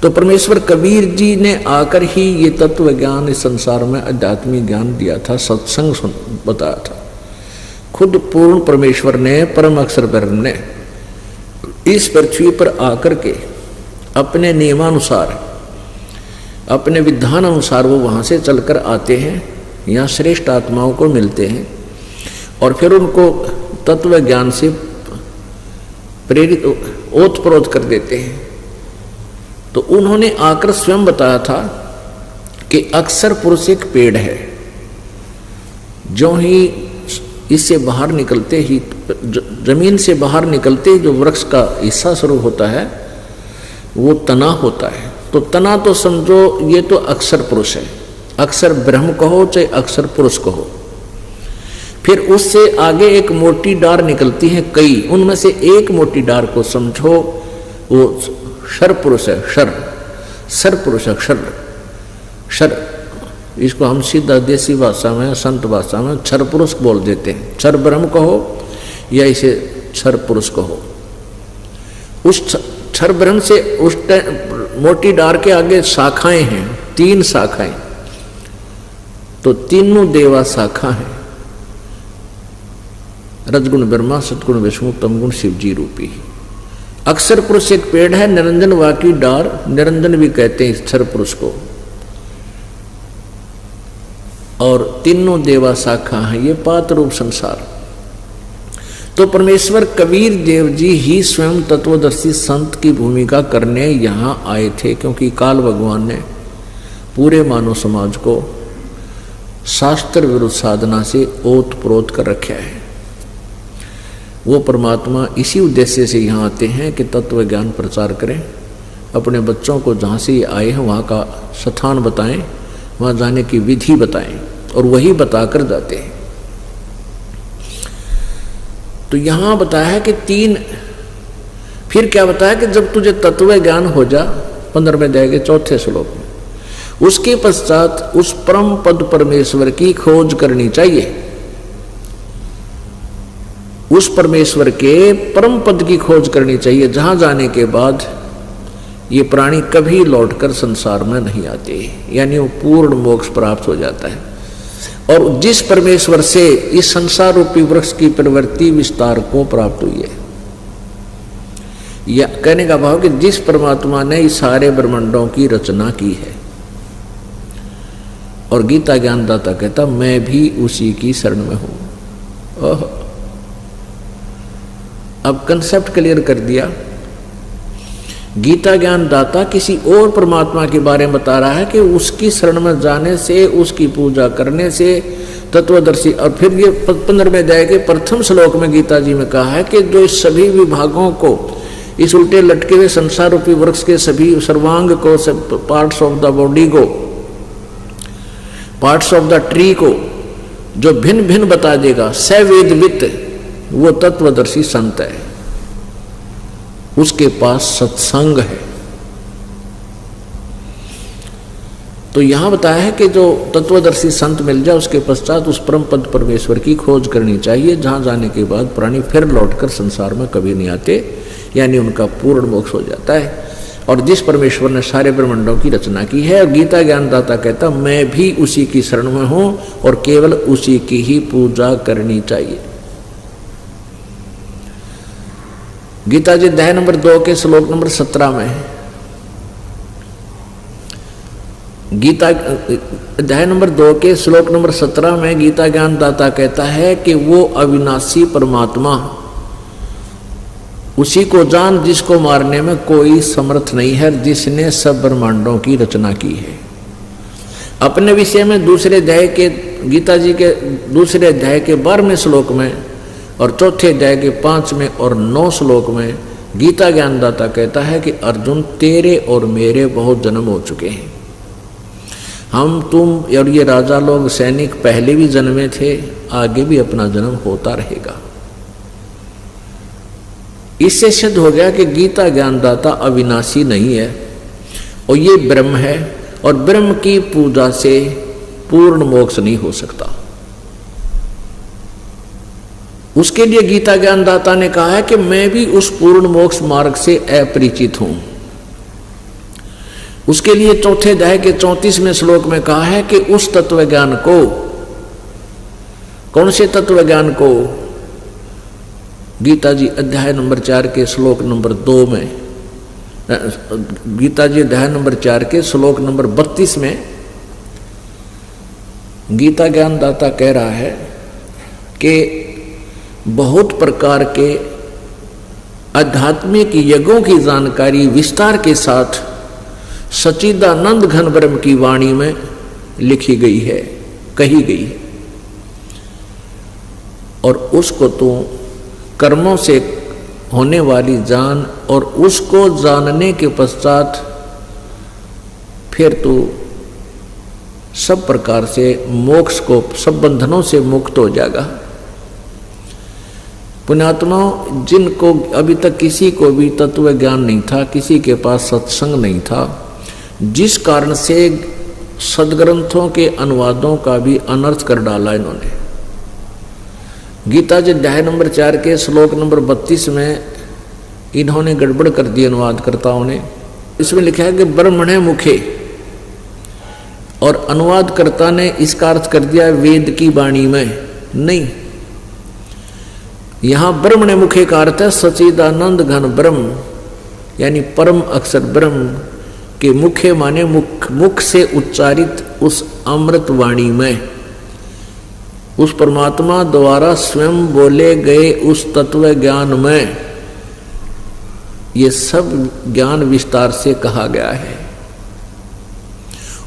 तो परमेश्वर कबीर जी ने आकर ही ये तत्व ज्ञान इस संसार में आध्यात्मिक ज्ञान दिया था, सत्संग बताया था। खुद पूर्ण परमेश्वर ने, परम अक्षर ब्रह्म ने इस पृथ्वी पर आकर के अपने नियमानुसार, अपने विधान अनुसार वो वहाँ से चलकर आते हैं, यहाँ श्रेष्ठ आत्माओं को मिलते हैं और फिर उनको तत्व ज्ञान से प्रेरित ओतप्रोत कर देते हैं। तो उन्होंने आकर स्वयं बताया था कि अक्षर पुरुष एक पेड़ है, जो ही इससे बाहर निकलते ही, जमीन से बाहर निकलते ही जो वृक्ष का हिस्सा शुरू होता है वो तना होता है। तो तना तो समझो ये तो अक्षर पुरुष है, अक्षर ब्रह्म कहो चाहे अक्षर पुरुष कहो। फिर उससे आगे एक मोटी डार निकलती है कई, उनमें से एक मोटी डार को समझो वो क्षर पुरुष है, क्षर पुरुष है, क्षर। इसको हम सीधा देसी भाषा में, संत भाषा में क्षर पुरुष बोल देते हैं। क्षर ब्रह्म कहो या इसे क्षर पुरुष कहो। उस क्षर ब्रह्म से उस मोटी डार के आगे शाखाएं हैं, 3 शाखाएं, तो तीनों देवा शाखा है, रजगुण ब्रह्मा, सतगुण विष्णु, तमगुण शिव जी रूपी। अक्षर पुरुष एक पेड़ है, निरंजन वाकी डार, निरंजन भी कहते हैं अक्षर पुरुष को, और तीनों देवा शाखा है, ये पात रूप संसार। तो परमेश्वर कबीर देव जी ही स्वयं तत्वदर्शी संत की भूमिका करने यहाँ आए थे, क्योंकि काल भगवान ने पूरे मानव समाज को शास्त्र विरुद्ध साधना से ओतप्रोत कर रखा है। वो परमात्मा इसी उद्देश्य से यहाँ आते हैं कि तत्व ज्ञान प्रचार करें, अपने बच्चों को जहाँ से आए हैं वहाँ का स्थान बताएं, वहाँ जाने की विधि बताएं, और वही बताकर जाते हैं। तो यहाँ बताया है कि 3, फिर क्या बताया कि जब तुझे तत्व ज्ञान हो जा, 15वें अध्याय के 4थे श्लोक में, उसके पश्चात उस परम पद परमेश्वर की खोज करनी चाहिए। उस परमेश्वर के परम पद की खोज करनी चाहिए, जहां जाने के बाद ये प्राणी कभी लौटकर संसार में नहीं आते, यानी वो पूर्ण मोक्ष प्राप्त हो जाता है। और जिस परमेश्वर से इस संसार रूपी वृक्ष की प्रवृत्ति विस्तार को प्राप्त हुई है, या कहने का भाव कि जिस परमात्मा ने इस सारे ब्रह्मांडों की रचना की है। और गीता ज्ञानदाता कहता मैं भी उसी की शरण में हूं। अब कंसेप्ट क्लियर कर दिया। गीता ज्ञान दाता किसी और परमात्मा के बारे में बता रहा है कि उसकी शरण में जाने से, उसकी पूजा करने से तत्वदर्शी। और फिर ये 15वें अध्याय के प्रथम श्लोक में गीता जी में कहा है कि जो इस सभी विभागों को, इस उल्टे लटके हुए संसार रूपी वृक्ष के सभी सर्वांग को, सब पार्ट्स ऑफ द बॉडी को, पार्ट्स ऑफ द ट्री को जो भिन्न भिन्न बता देगा, सवेदवित, वो तत्वदर्शी संत है, उसके पास सत्संग है। तो यहां बताया है कि जो तत्वदर्शी संत मिल जाए उसके पश्चात उस परम पद परमेश्वर की खोज करनी चाहिए, जहां जाने के बाद प्राणी फिर लौटकर संसार में कभी नहीं आते, यानी उनका पूर्ण मोक्ष हो जाता है। और जिस परमेश्वर ने सारे ब्रह्मांडों की रचना की है, और गीता ज्ञानदाता कहता मैं भी उसी की शरण में हूं और केवल उसी की ही पूजा करनी चाहिए। गीता जी अध्याय नंबर 2 के श्लोक नंबर 17 में, गीता अध्याय नंबर 2 के श्लोक नंबर 17 में गीता ज्ञानदाता कहता है कि वो अविनाशी परमात्मा उसी को जान जिसको मारने में कोई समर्थ नहीं है, जिसने सब ब्रह्मांडों की रचना की है। अपने विषय में दूसरे अध्याय के, गीता जी के दूसरे अध्याय के 12वें श्लोक में और चौथे अध्याय के 5वें और 9 श्लोक में गीता ज्ञानदाता कहता है कि अर्जुन, तेरे और मेरे बहुत जन्म हो चुके हैं। हम, तुम और ये राजा लोग, सैनिक पहले भी जन्मे थे, आगे भी अपना जन्म होता रहेगा। इससे सिद्ध हो गया कि गीता ज्ञानदाता अविनाशी नहीं है और ये ब्रह्म है, और ब्रह्म की पूजा से पूर्ण मोक्ष नहीं हो सकता। उसके लिए गीता ज्ञानदाता ने कहा है कि मैं भी उस पूर्ण मोक्ष मार्ग से अपरिचित हूं। उसके लिए चौथे अध्याय के 34वें श्लोक में कहा है कि उस तत्व ज्ञान को, कौन से तत्व ज्ञान को? गीता जी अध्याय नंबर 4 के श्लोक नंबर 2 में, गीता जी अध्याय नंबर 4 के श्लोक नंबर 32 में गीता ज्ञानदाता कह रहा है कि बहुत प्रकार के आध्यात्मिक यज्ञों की जानकारी विस्तार के साथ सच्चिदानंद घन ब्रह्म की वाणी में लिखी गई है, कही गई है, और उसको तू कर्मों से होने वाली जान, और उसको जानने के पश्चात फिर तू सब प्रकार से मोक्ष को, सब बंधनों से मुक्त हो जाएगा। पुण्यात्मा, जिनको अभी तक किसी को भी तत्व ज्ञान नहीं था, किसी के पास सत्संग नहीं था, जिस कारण से सदग्रंथों के अनुवादों का भी अनर्थ कर डाला इन्होंने। गीता जी अध्याय नंबर 4 के श्लोक नंबर 32 में इन्होंने गड़बड़ कर दी अनुवादकर्ताओं ने। इसमें लिखा है कि ब्रह्मणे मुखे, और अनुवादकर्ता ने इसका अर्थ कर दिया वेद की वाणी में। नहीं, यहां ब्रह्मणे मुखे का अर्थ है सच्चिदानंद घन ब्रह्म, यानी परम अक्षर ब्रह्म के मुखे माने मुख से उच्चारित उस अमृत वाणी में, उस परमात्मा द्वारा स्वयं बोले गए उस तत्व ज्ञान में ये सब ज्ञान विस्तार से कहा गया है।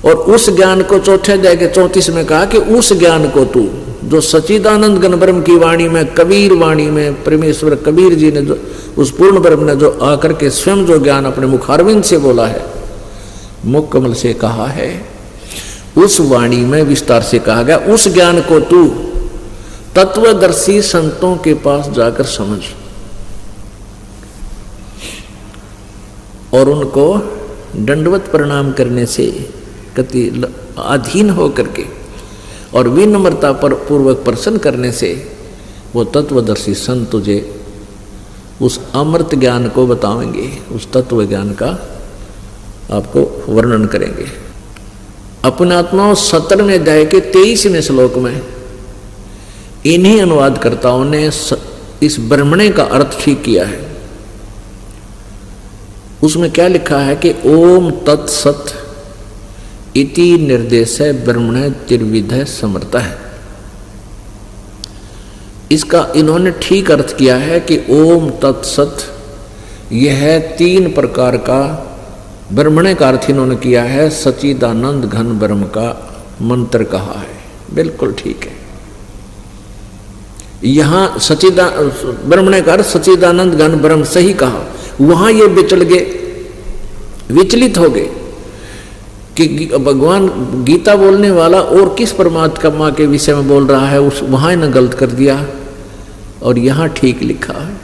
और उस ज्ञान को चौथे अध्याय के 34 में कहा कि उस ज्ञान को तू, जो सच्चिदानंद घन ब्रह्म की वाणी में, कबीर वाणी में, परमेश्वर कबीर जी ने जो, उस पूर्ण ब्रह्म ने जो आकर के स्वयं जो ज्ञान अपने मुखारविंद से बोला है, मुख कमल से कहा है, उस वाणी में विस्तार से कहा गया। उस ज्ञान को तू तत्वदर्शी संतों के पास जाकर समझ और उनको दंडवत प्रणाम करने से कति अधीन होकर के और विनम्रता पर पूर्वक प्रसन्न करने से वो तत्वदर्शी संत तुझे उस अमृत ज्ञान को बताएंगे, उस तत्व ज्ञान का आपको वर्णन करेंगे। अपने आत्मा 17वें अध्याय के 23वें श्लोक में इन्हीं अनुवादकर्ताओं ने इस ब्रह्मणे का अर्थ ठीक किया है। उसमें क्या लिखा है कि ओम तत्सत इति निर्देश ब्रह्मणे त्रिविध समर्थ है। इसका इन्होंने ठीक अर्थ किया है कि ओम तत्सत यह 3 प्रकार का ब्रह्मणे का अर्थ इन्होंने किया है, सच्चिदानंद घन ब्रह्म का मंत्र कहा है। बिल्कुल ठीक है। यहां ब्रह्मणे का अर्थ सच्चिदानंद घन ब्रह्म सही कहा, वहां ये विचलित हो गए कि भगवान गीता बोलने वाला और किस परमात्मा के विषय में बोल रहा है, उस वहां इन्हें गलत कर दिया और यहां ठीक लिखा है।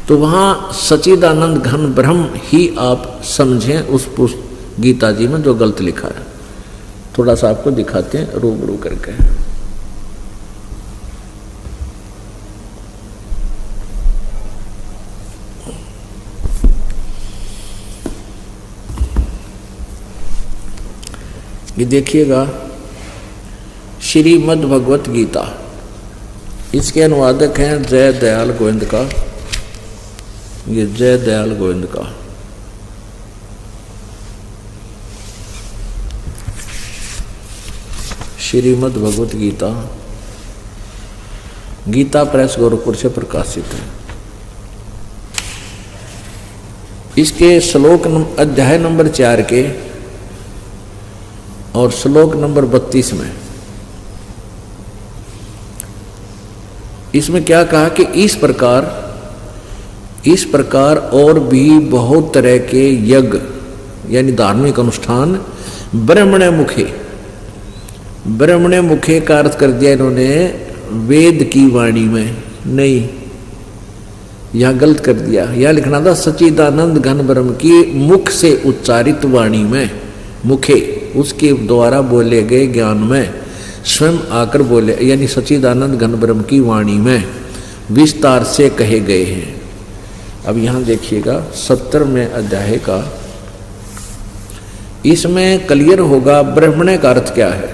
तो वहां सच्चिदानंद घन ब्रह्म ही आप समझें उस गीता जी में जो गलत लिखा है। थोड़ा सा आपको दिखाते हैं रूबरू करके। ये देखिएगा श्रीमद् भगवत गीता, इसके अनुवादक हैं जय दयाल गोविंद का, ये जय दयाल गोविंद का। श्रीमद् भगवत गीता, गीता प्रेस गोरखपुर से प्रकाशित है। इसके श्लोक अध्याय नंबर 4 के और श्लोक नंबर 32 में इसमें क्या कहा कि इस प्रकार और भी बहुत तरह के यज्ञ यानी धार्मिक अनुष्ठान ब्रह्मणे मुखे का अर्थ कर दिया इन्होंने वेद की वाणी में, नहीं, यहां गलत कर दिया। यहां लिखना था सच्चिदानंद घन ब्रह्म की मुख से उच्चारित वाणी में, मुखे उसके द्वारा बोले गए ज्ञान में स्वयं आकर बोले, यानी सच्चिदानंद घन ब्रह्म की वाणी में विस्तार से कहे गए हैं। अब यहां देखिएगा 70वें अध्याय का, इसमें क्लियर होगा ब्रह्मणे का अर्थ क्या है।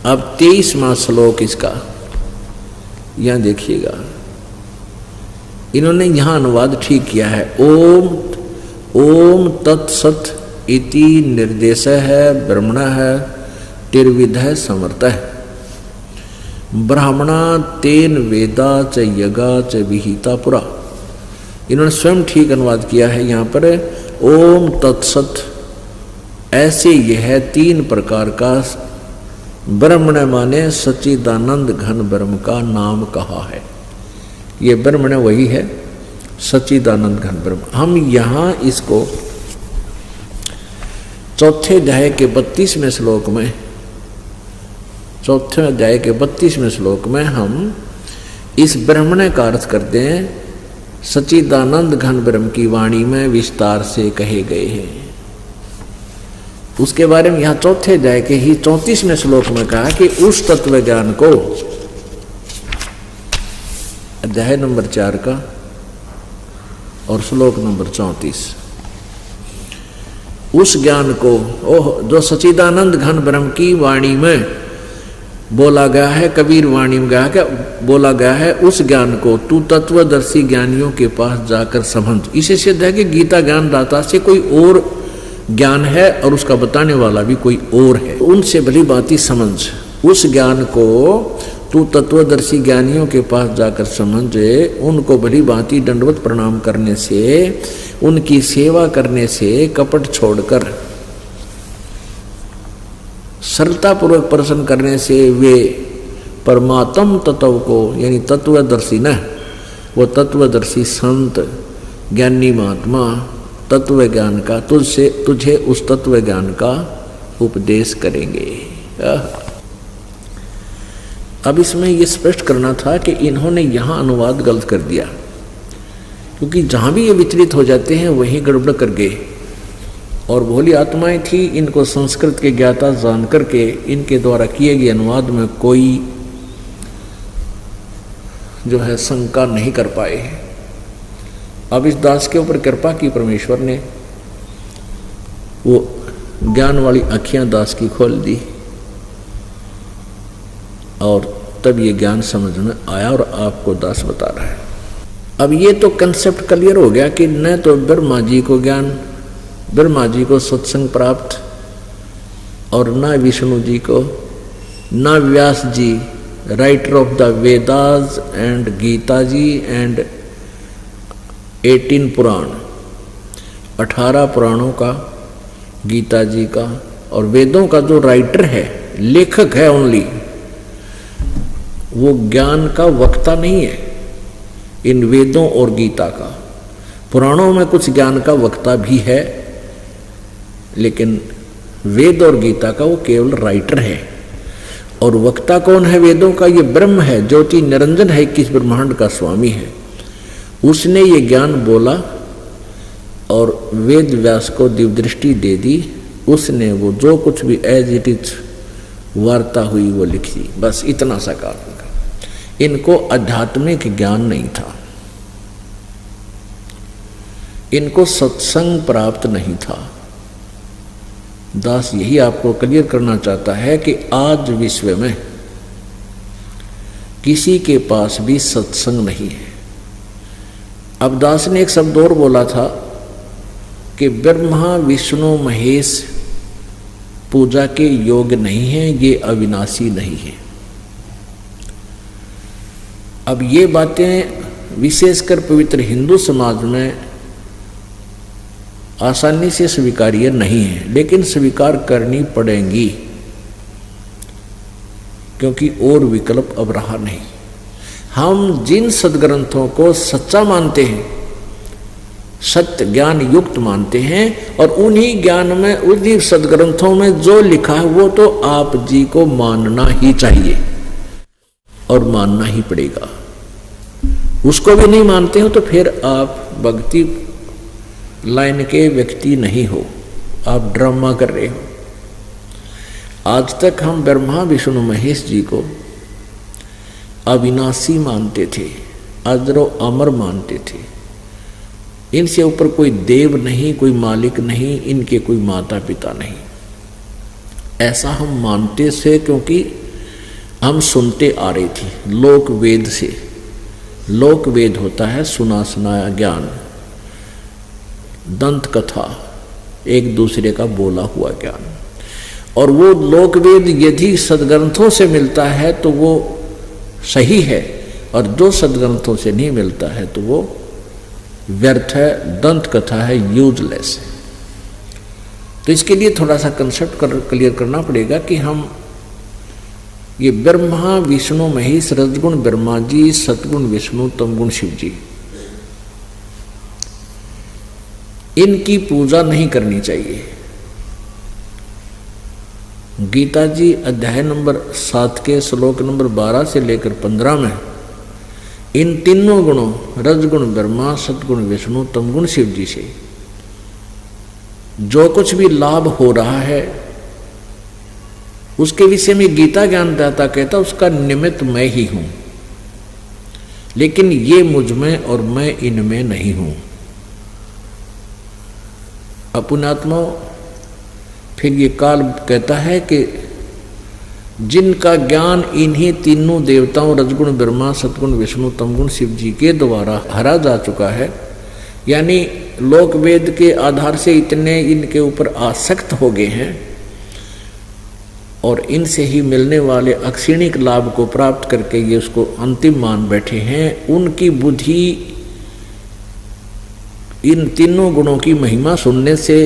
अब 23वां श्लोक इसका यहां देखिएगा, इन्होंने यहां अनुवाद ठीक किया है। ओम तत्सत इति निर्देश है ब्रह्मण है तिर्विध है समर्थ है ब्राह्मणा तेन वेदा च यगा च विहिता पुरा। इन्होंने स्वयं ठीक अनुवाद किया है यहाँ पर। ओम तत्सत, ऐसे यह 3 प्रकार का ब्रह्मण माने सच्चिदानंद घन ब्रह्म का नाम कहा है। ये ब्रह्मण वही है सच्चिदानंद घन ब्रह्म। हम यहाँ इसको 4थे अध्याय के 32वें श्लोक में, 4थे अध्याय के 32वें श्लोक में हम इस ब्रह्मण का अर्थ करते हैं सच्चिदानंद घन ब्रह्म की वाणी में विस्तार से कहे गए हैं। उसके बारे में यहाँ 4थे अध्याय के ही 34वें श्लोक में कहा कि उस तत्व ज्ञान को, अध्याय नंबर 4 का और श्लोक नंबर 34, उस ज्ञान को जो सच्चिदानंद घन ब्रह्म की वाणी में बोला गया है, कबीर वाणी में बोला गया है, उस ज्ञान को तू तत्वदर्शी ज्ञानियों के पास जाकर समझ। इसे सिद्ध है कि गीता ज्ञान दाता से कोई और ज्ञान है और उसका बताने वाला भी कोई और है, उनसे भली भांति समझ। उस ज्ञान को तू तत्वदर्शी ज्ञानियों के पास जाकर समझे, उनको भली भांति दंडवत प्रणाम करने से, उनकी सेवा करने से, कपट छोड़कर सरलतापूर्वक प्रश्न करने से वे परमात्म तत्व को, यानी तत्वदर्शी न, वो तत्वदर्शी संत ज्ञानी महात्मा तत्व ज्ञान का तुझे उस तत्व ज्ञान का उपदेश करेंगे। अब इसमें ये स्पष्ट करना था कि इन्होंने यहाँ अनुवाद गलत कर दिया, क्योंकि जहाँ भी ये विचलित हो जाते हैं वहीं गड़बड़ कर गए। और भोली आत्माएं थी, इनको संस्कृत के ज्ञाता जान करके इनके द्वारा किए गए अनुवाद में कोई जो है शंका नहीं कर पाए। अब इस दास के ऊपर कृपा की परमेश्वर ने, वो ज्ञान वाली आँखियां दास की खोल दी और तब ये ज्ञान समझ में आया और आपको दास बता रहा है। अब ये तो कंसेप्ट क्लियर हो गया कि न तो ब्रह्मा जी को ज्ञान, ब्रह्मा जी को सत्संग प्राप्त, और न विष्णु जी को, न Vyas ji writer of the Vedas and Gita ji and 18 Purana, 18 पुराणों का, गीता जी का और वेदों का जो राइटर है, लेखक है ओनली, वो ज्ञान का वक्ता नहीं है। इन वेदों और गीता का, पुराणों में कुछ ज्ञान का वक्ता भी है, लेकिन वेद और गीता का वो केवल राइटर है। और वक्ता कौन है वेदों का? ये ब्रह्म है, ज्योति निरंजन है, 21 ब्रह्मांड का स्वामी है। उसने ये ज्ञान बोला और वेद व्यास को दिव्य दृष्टि दे दी। उसने वो जो कुछ भी एज इट इज वार्ता हुई वो लिख दी, बस इतना सा काम। इनको आध्यात्मिक ज्ञान नहीं था, इनको सत्संग प्राप्त नहीं था। दास यही आपको क्लियर करना चाहता है कि आज विश्व में किसी के पास भी सत्संग नहीं है। अब दास ने एक शब्द और बोला था कि ब्रह्मा विष्णु महेश पूजा के योग्य नहीं है, ये अविनाशी नहीं है। अब ये बातें विशेषकर पवित्र हिंदू समाज में आसानी से स्वीकार्य नहीं है, लेकिन स्वीकार करनी पड़ेंगी, क्योंकि और विकल्प अब रहा नहीं। हम जिन सद्ग्रंथों को सच्चा मानते हैं, सत्य ज्ञान युक्त मानते हैं, और उन्हीं ज्ञान में, उन्हीं सद्ग्रंथों में जो लिखा है वो तो आप जी को मानना ही चाहिए और मानना ही पड़ेगा। उसको भी नहीं मानते हो तो फिर आप भक्ति लाइन के व्यक्ति नहीं हो, आप ड्रामा कर रहे हो। आज तक हम ब्रह्मा विष्णु महेश जी को अविनाशी मानते थे, अजरो अमर मानते थे। इनसे ऊपर कोई देव नहीं, कोई मालिक नहीं, इनके कोई माता पिता नहीं, ऐसा हम मानते थे, क्योंकि हम सुनते आ रही थी लोक वेद से। लोक वेद होता है सुना सुनाया ज्ञान, दंत कथा, एक दूसरे का बोला हुआ ज्ञान। और वो लोक वेद यदि सद्ग्रंथों से मिलता है तो वो सही है, और जो सद्ग्रंथों से नहीं मिलता है तो वो व्यर्थ है, दंत कथा है, यूजलेस है। तो इसके लिए थोड़ा सा कंसेप्ट क्लियर करना पड़ेगा कि हम ये ब्रह्मा विष्णु महेश, रजगुण ब्रह्मा जी, सतगुण विष्णु, तमगुण शिव जी, इनकी पूजा नहीं करनी चाहिए। गीता जी अध्याय नंबर 7 के श्लोक नंबर 12 से लेकर 15 में इन तीनों गुणों, रजगुण ब्रह्मा, सतगुण विष्णु, तमगुण शिव जी से जो कुछ भी लाभ हो रहा है उसके विषय में गीता ज्ञानदाता कहता उसका निमित्त मैं ही हूं, लेकिन ये मुझ में और मैं इनमें नहीं हूं। अपुण्यात्मा फिर ये काल कहता है कि जिनका ज्ञान इन्हीं तीनों देवताओं रजगुण ब्रह्मा, सतगुण विष्णु, तमगुण शिव जी के द्वारा हरा जा चुका है, यानी लोक वेद के आधार से इतने इनके ऊपर आसक्त हो गए हैं और इनसे ही मिलने वाले अक्षणिक लाभ को प्राप्त करके ये उसको अंतिम मान बैठे हैं। उनकी बुद्धि इन तीनों गुणों की महिमा सुनने से,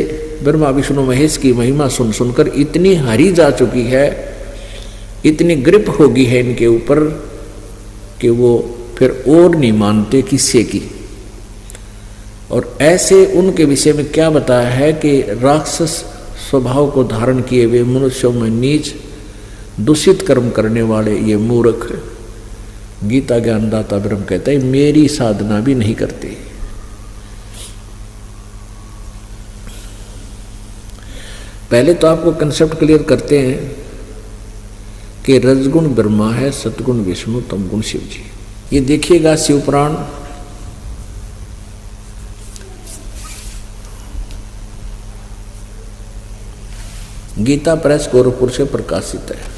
ब्रह्मा विष्णु महेश की महिमा सुन सुनकर इतनी हरी जा चुकी है, इतनी ग्रिप होगी है इनके ऊपर कि वो फिर और नहीं मानते किसी की। और ऐसे उनके विषय में क्या बताया है कि राक्षस स्वभाव को धारण किए हुए मनुष्यों में नीच दूषित कर्म करने वाले ये मूर्ख, गीता ज्ञानदाता ब्रह्म कहता है मेरी साधना भी नहीं करते। पहले तो आपको कंसेप्ट क्लियर करते हैं कि रजगुण ब्रह्मा है, सतगुण विष्णु, तमगुण शिव जी। ये देखिएगा शिवपुराण गीता प्रेस गोरखपुर से प्रकाशित है।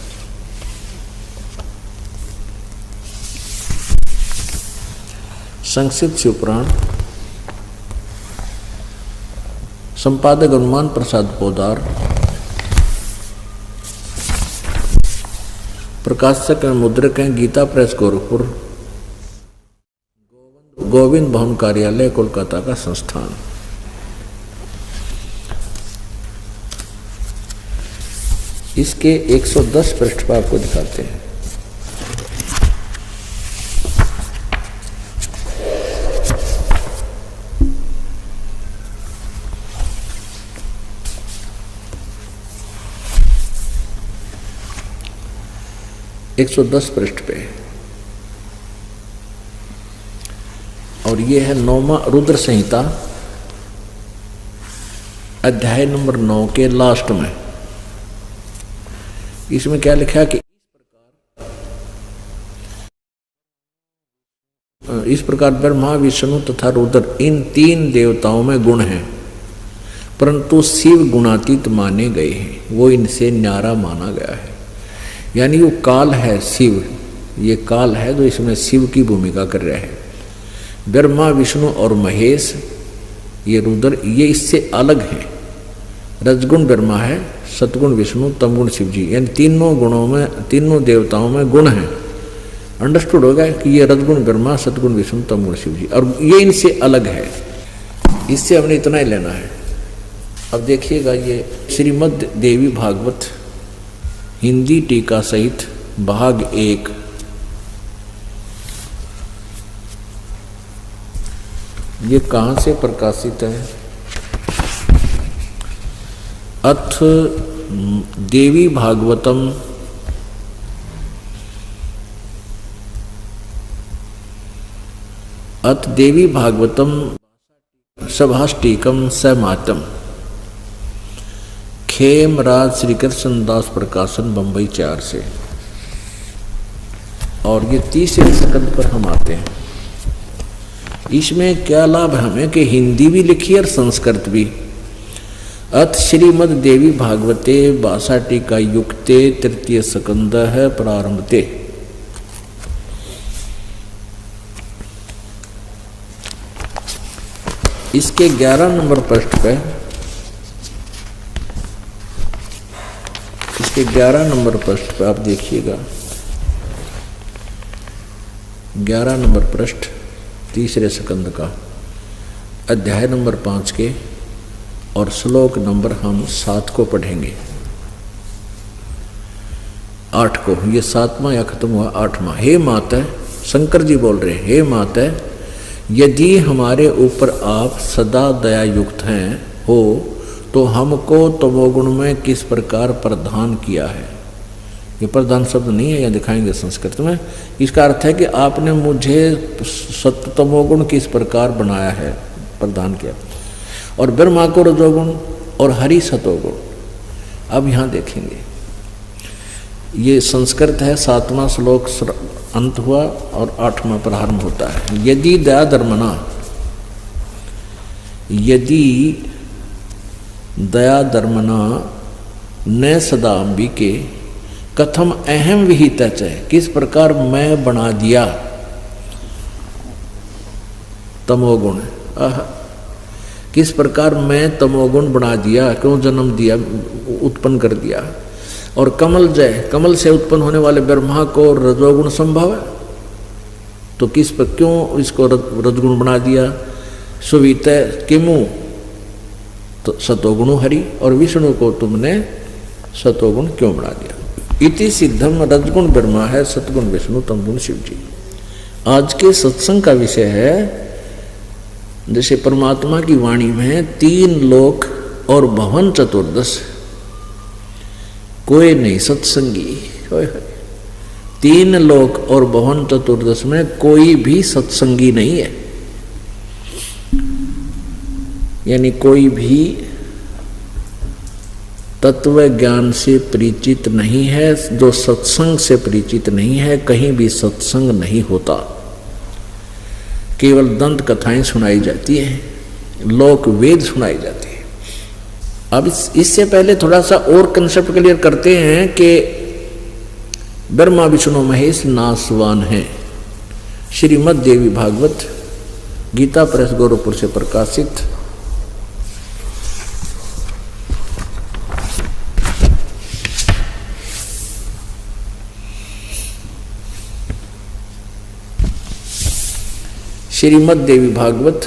संक्षिप्त शिवपुराण, संपादक हनुमान प्रसाद पोदार, प्रकाशक मुद्रक हैं गीता प्रेस गोरखपुर, गोविंद भवन कार्यालय कोलकाता का संस्थान। इसके 110 पृष्ठ पर आपको दिखाते हैं। एक 110 पृष्ठ पे, और ये है 9वां रुद्र संहिता अध्याय नंबर 9 के लास्ट में। इसमें क्या लिखा है कि इस प्रकार ब्रह्मा विष्णु तथा रुद्र इन 3 देवताओं में गुण हैं, परंतु शिव गुणातीत माने गए हैं, वो इनसे न्यारा माना गया है। यानी वो काल है शिव, ये काल है जो इसमें शिव की भूमिका कर रहा है। ब्रह्मा विष्णु और महेश ये रुद्र, ये इससे अलग है। रजगुण ब्रह्मा है, सतगुण विष्णु, तमगुण शिव जी, यानी तीनों गुणों में, तीनों देवताओं में गुण हैं, अंडरस्टूड होगा कि ये रजगुण ब्रह्मा, सतगुण विष्णु, तमगुण शिव जी, और ये इनसे अलग है। इससे हमने इतना ही लेना है। अब देखिएगा ये श्रीमद् देवी भागवत हिंदी टीका सहित भाग 1, ये कहाँ से प्रकाशित है? अथ देवी भागवतम अथ देवी भागवतम सभाष्टीकम समातम, खेमराज श्री कृष्ण दास प्रकाशन, बंबई 4 से। और ये 30वें स्कंद पर हम आते हैं। इसमें क्या लाभ हमें कि हिंदी भी लिखी और संस्कृत भी। अथ श्रीमद् देवी भागवते बासाटिका युक्ते 3 स्कंद है प्रारंभते। इसके 11 नंबर पृष्ठ पे, इसके 11 नंबर पृष्ठ पे आप देखिएगा, 11 नंबर पृष्ठ 3 स्कंद का अध्याय नंबर 5 के और श्लोक नंबर हम 7 को पढ़ेंगे, 8 को। ये 7वां या खत्म हुआ 8वां। हे माता, शंकर जी बोल रहे हैं, हे माता, यदि हमारे ऊपर आप सदा दया युक्त हैं हो तो हमको तमोगुण में किस प्रकार प्रदान किया है। ये प्रधान शब्द नहीं है, यह दिखाएंगे संस्कृत में। इसका अर्थ है कि आपने मुझे सत्व तमोगुण किस प्रकार बनाया है, प्रदान किया, और ब्रह्मा को रजोगुण और हरि सतोगुण। अब यहाँ देखेंगे, ये संस्कृत है, 7वां श्लोक अंत हुआ और 8वां प्रारंभ होता है। यदि दया धर्मना, यदि दया धर्मना न सदा अंबिके कथम अहम विहित है, किस प्रकार मैं बना दिया तमोगुण, किस प्रकार मैं तमोगुण बना दिया, क्यों जन्म दिया, उत्पन्न कर दिया। और कमल जय, कमल से उत्पन्न होने वाले ब्रह्मा को रजोगुण संभव है, तो किस पर क्यों इसको रजगुण बना दिया। सुवित किमु, तो सतोगुण हरि, और विष्णु को तुमने सतोगुण क्यों बना दिया। इति सिद्धम, रजगुण ब्रह्मा है, सतगुण विष्णु, तमगुण शिव जी। आज के सत्संग का विषय है, जैसे परमात्मा की वाणी में 3 लोक और भवन चतुर्दश, कोई नहीं सत्संगी। 3 लोक और भवन चतुर्दश में कोई भी सत्संगी नहीं है, यानी कोई भी तत्व ज्ञान से परिचित नहीं है, जो सत्संग से परिचित नहीं है, कहीं भी सत्संग नहीं होता, केवल दंत कथाएं सुनाई जाती हैं, लोक वेद सुनाई जाते हैं। अब इससे पहले थोड़ा सा और कंसेप्ट क्लियर करते हैं कि ब्रह्मा विष्णु महेश नासवान हैं। श्रीमद् देवी भागवत गीता प्रेस गोरखपुर से प्रकाशित, श्रीमद् देवी भागवत,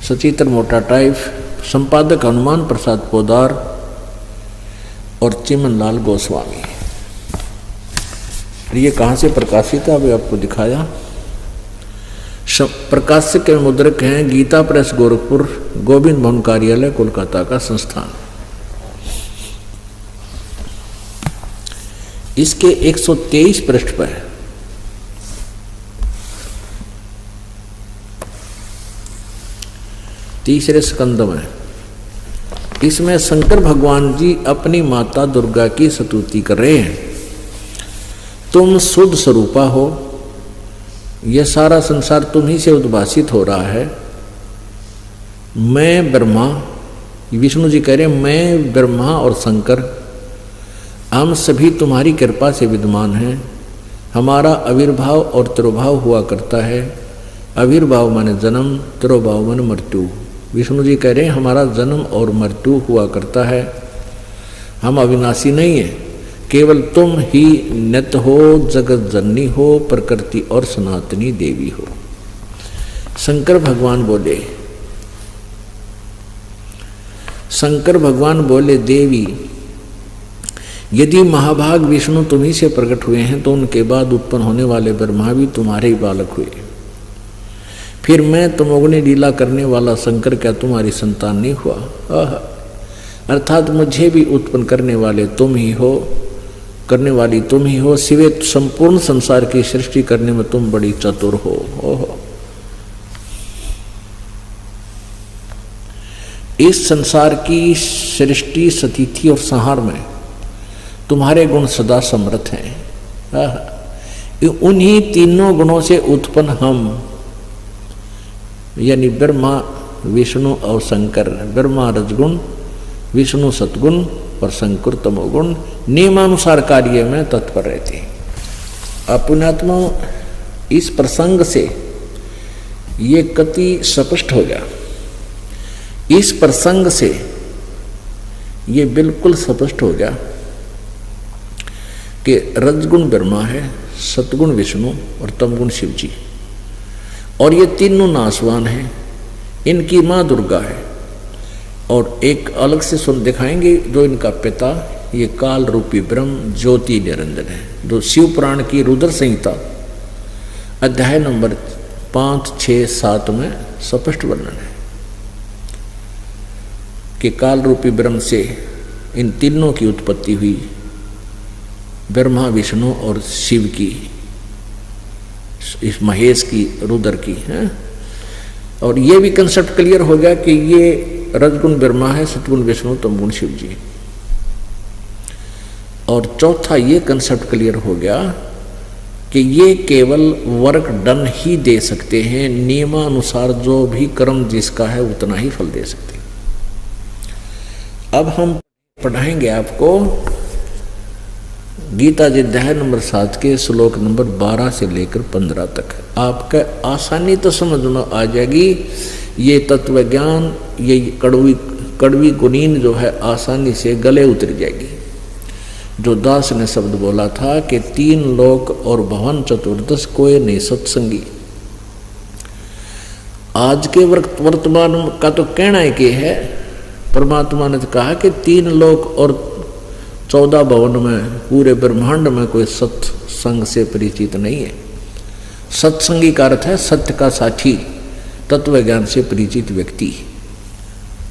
सचित्र मोटा टाइप, संपादक हनुमान प्रसाद पोदार और चिमन लाल गोस्वामी। ये कहाँ से प्रकाशित है, अभी आपको दिखाया। प्रकाशक के मुद्रक हैं गीता प्रेस गोरखपुर, गोविंद भवन कार्यालय, कोलकाता का संस्थान। इसके 123 पृष्ठ पर 3 स्कंद में, इसमें शंकर भगवान जी अपनी माता दुर्गा की स्तुति कर रहे हैं। तुम शुद्ध स्वरूपा हो, यह सारा संसार तुम ही से उद्भासित हो रहा है। मैं ब्रह्मा, विष्णु जी कह रहे हैं, मैं ब्रह्मा और शंकर, हम सभी तुम्हारी कृपा से विद्यमान हैं। हमारा आविर्भाव और तिरोभाव हुआ करता है। आविर्भाव माने जन्म, तिरोभाव माने मृत्यु। विष्णु जी कह रहे हैं हमारा जन्म और मृत्यु हुआ करता है, हम अविनाशी नहीं है, केवल तुम ही नित्य हो, जगत जननी हो, प्रकृति और सनातनी देवी हो। शंकर भगवान बोले देवी, यदि महाभाग विष्णु तुम्ही से प्रकट हुए हैं तो उनके बाद उत्पन्न होने वाले ब्रह्मा भी तुम्हारे ही बालक हुए। फिर मैं तमोगुणी लीला करने वाला शंकर क्या तुम्हारी संतान नहीं हुआ? अर्थात मुझे भी उत्पन्न करने वाले तुम ही हो, करने वाली तुम ही हो। सिवे संपूर्ण संसार की सृष्टि करने में तुम बड़ी चतुर हो। ओहो, इस संसार की सृष्टि, स्थिति और संहार में तुम्हारे गुण सदा समर्थ हैं। उन्हीं तीनों गुणों से उत्पन्न हम, यानी ब्रह्मा, विष्णु और शंकर। ब्रह्मा रजगुण, विष्णु सतगुण और शंकर तमोगुण, नियमानुसार कार्य में तत्पर रहते हैं। पुण्यात्मा, इस प्रसंग से ये कति स्पष्ट हो गया। इस प्रसंग से ये बिल्कुल स्पष्ट हो गया कि रजगुण ब्रह्मा है, सतगुण विष्णु और तमगुण शिव जी, और ये तीनों नासवान हैं। इनकी माँ दुर्गा है, और एक अलग से सुन दिखाएंगे जो इनका पिता, ये काल रूपी ब्रह्म ज्योति निरंजन है, जो शिव पुराण की रुद्र संहिता अध्याय नंबर 5, 6, 7 में स्पष्ट वर्णन है कि काल रूपी ब्रह्म से इन तीनों की उत्पत्ति हुई, ब्रह्मा, विष्णु और शिव की, इस महेश की, रुद्र की है। और ये भी कंसेप्ट क्लियर हो गया कि ये रजगुण ब्रह्मा है, सतगुण विष्णु, तमगुण शिव जी। और चौथा ये कंसेप्ट क्लियर हो गया कि ये केवल वर्क डन ही दे सकते हैं, नियमानुसार जो भी कर्म जिसका है उतना ही फल दे सकते हैं। अब हम पढ़ाएंगे आपको गीता जी अध्याय नंबर 7 के श्लोक नंबर 12 से लेकर 15 तक। आपका आसानी तो समझ में आ जाएगी। ये तत्व ज्ञान, ये कड़वी गुनीन जो है आसानी से गले उतर जाएगी। जो दास ने शब्द बोला था कि 3 लोक और भवन चतुर्दश कोई नहीं सत्संगी। आज के वर्तमान का तो कहना है कि है, परमात्मा ने तो कहा कि 3 लोक और 14 भवन में, पूरे ब्रह्मांड में कोई सत्संग से परिचित नहीं है। सत्संगी का अर्थ है सत्य का साथी, तत्व ज्ञान से परिचित व्यक्ति।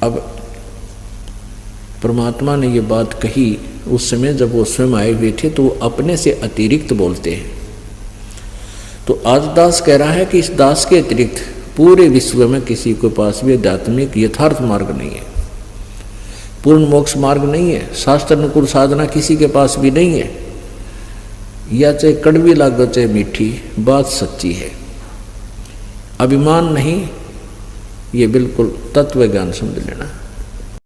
अब परमात्मा ने ये बात कही उस समय जब वो स्वयं आए हुए थे, तो वो अपने से अतिरिक्त बोलते हैं। तो आज दास कह रहा है कि इस दास के अतिरिक्त पूरे विश्व में किसी के पास भी आध्यात्मिक यथार्थ मार्ग नहीं है, पूर्ण मोक्ष मार्ग नहीं है, शास्त्र अनुकूल साधना किसी के पास भी नहीं है। या चाहे कड़वी लागो चाहे मीठी, बात सच्ची है। अभिमान नहीं, ये बिल्कुल तत्व ज्ञान समझ लेना।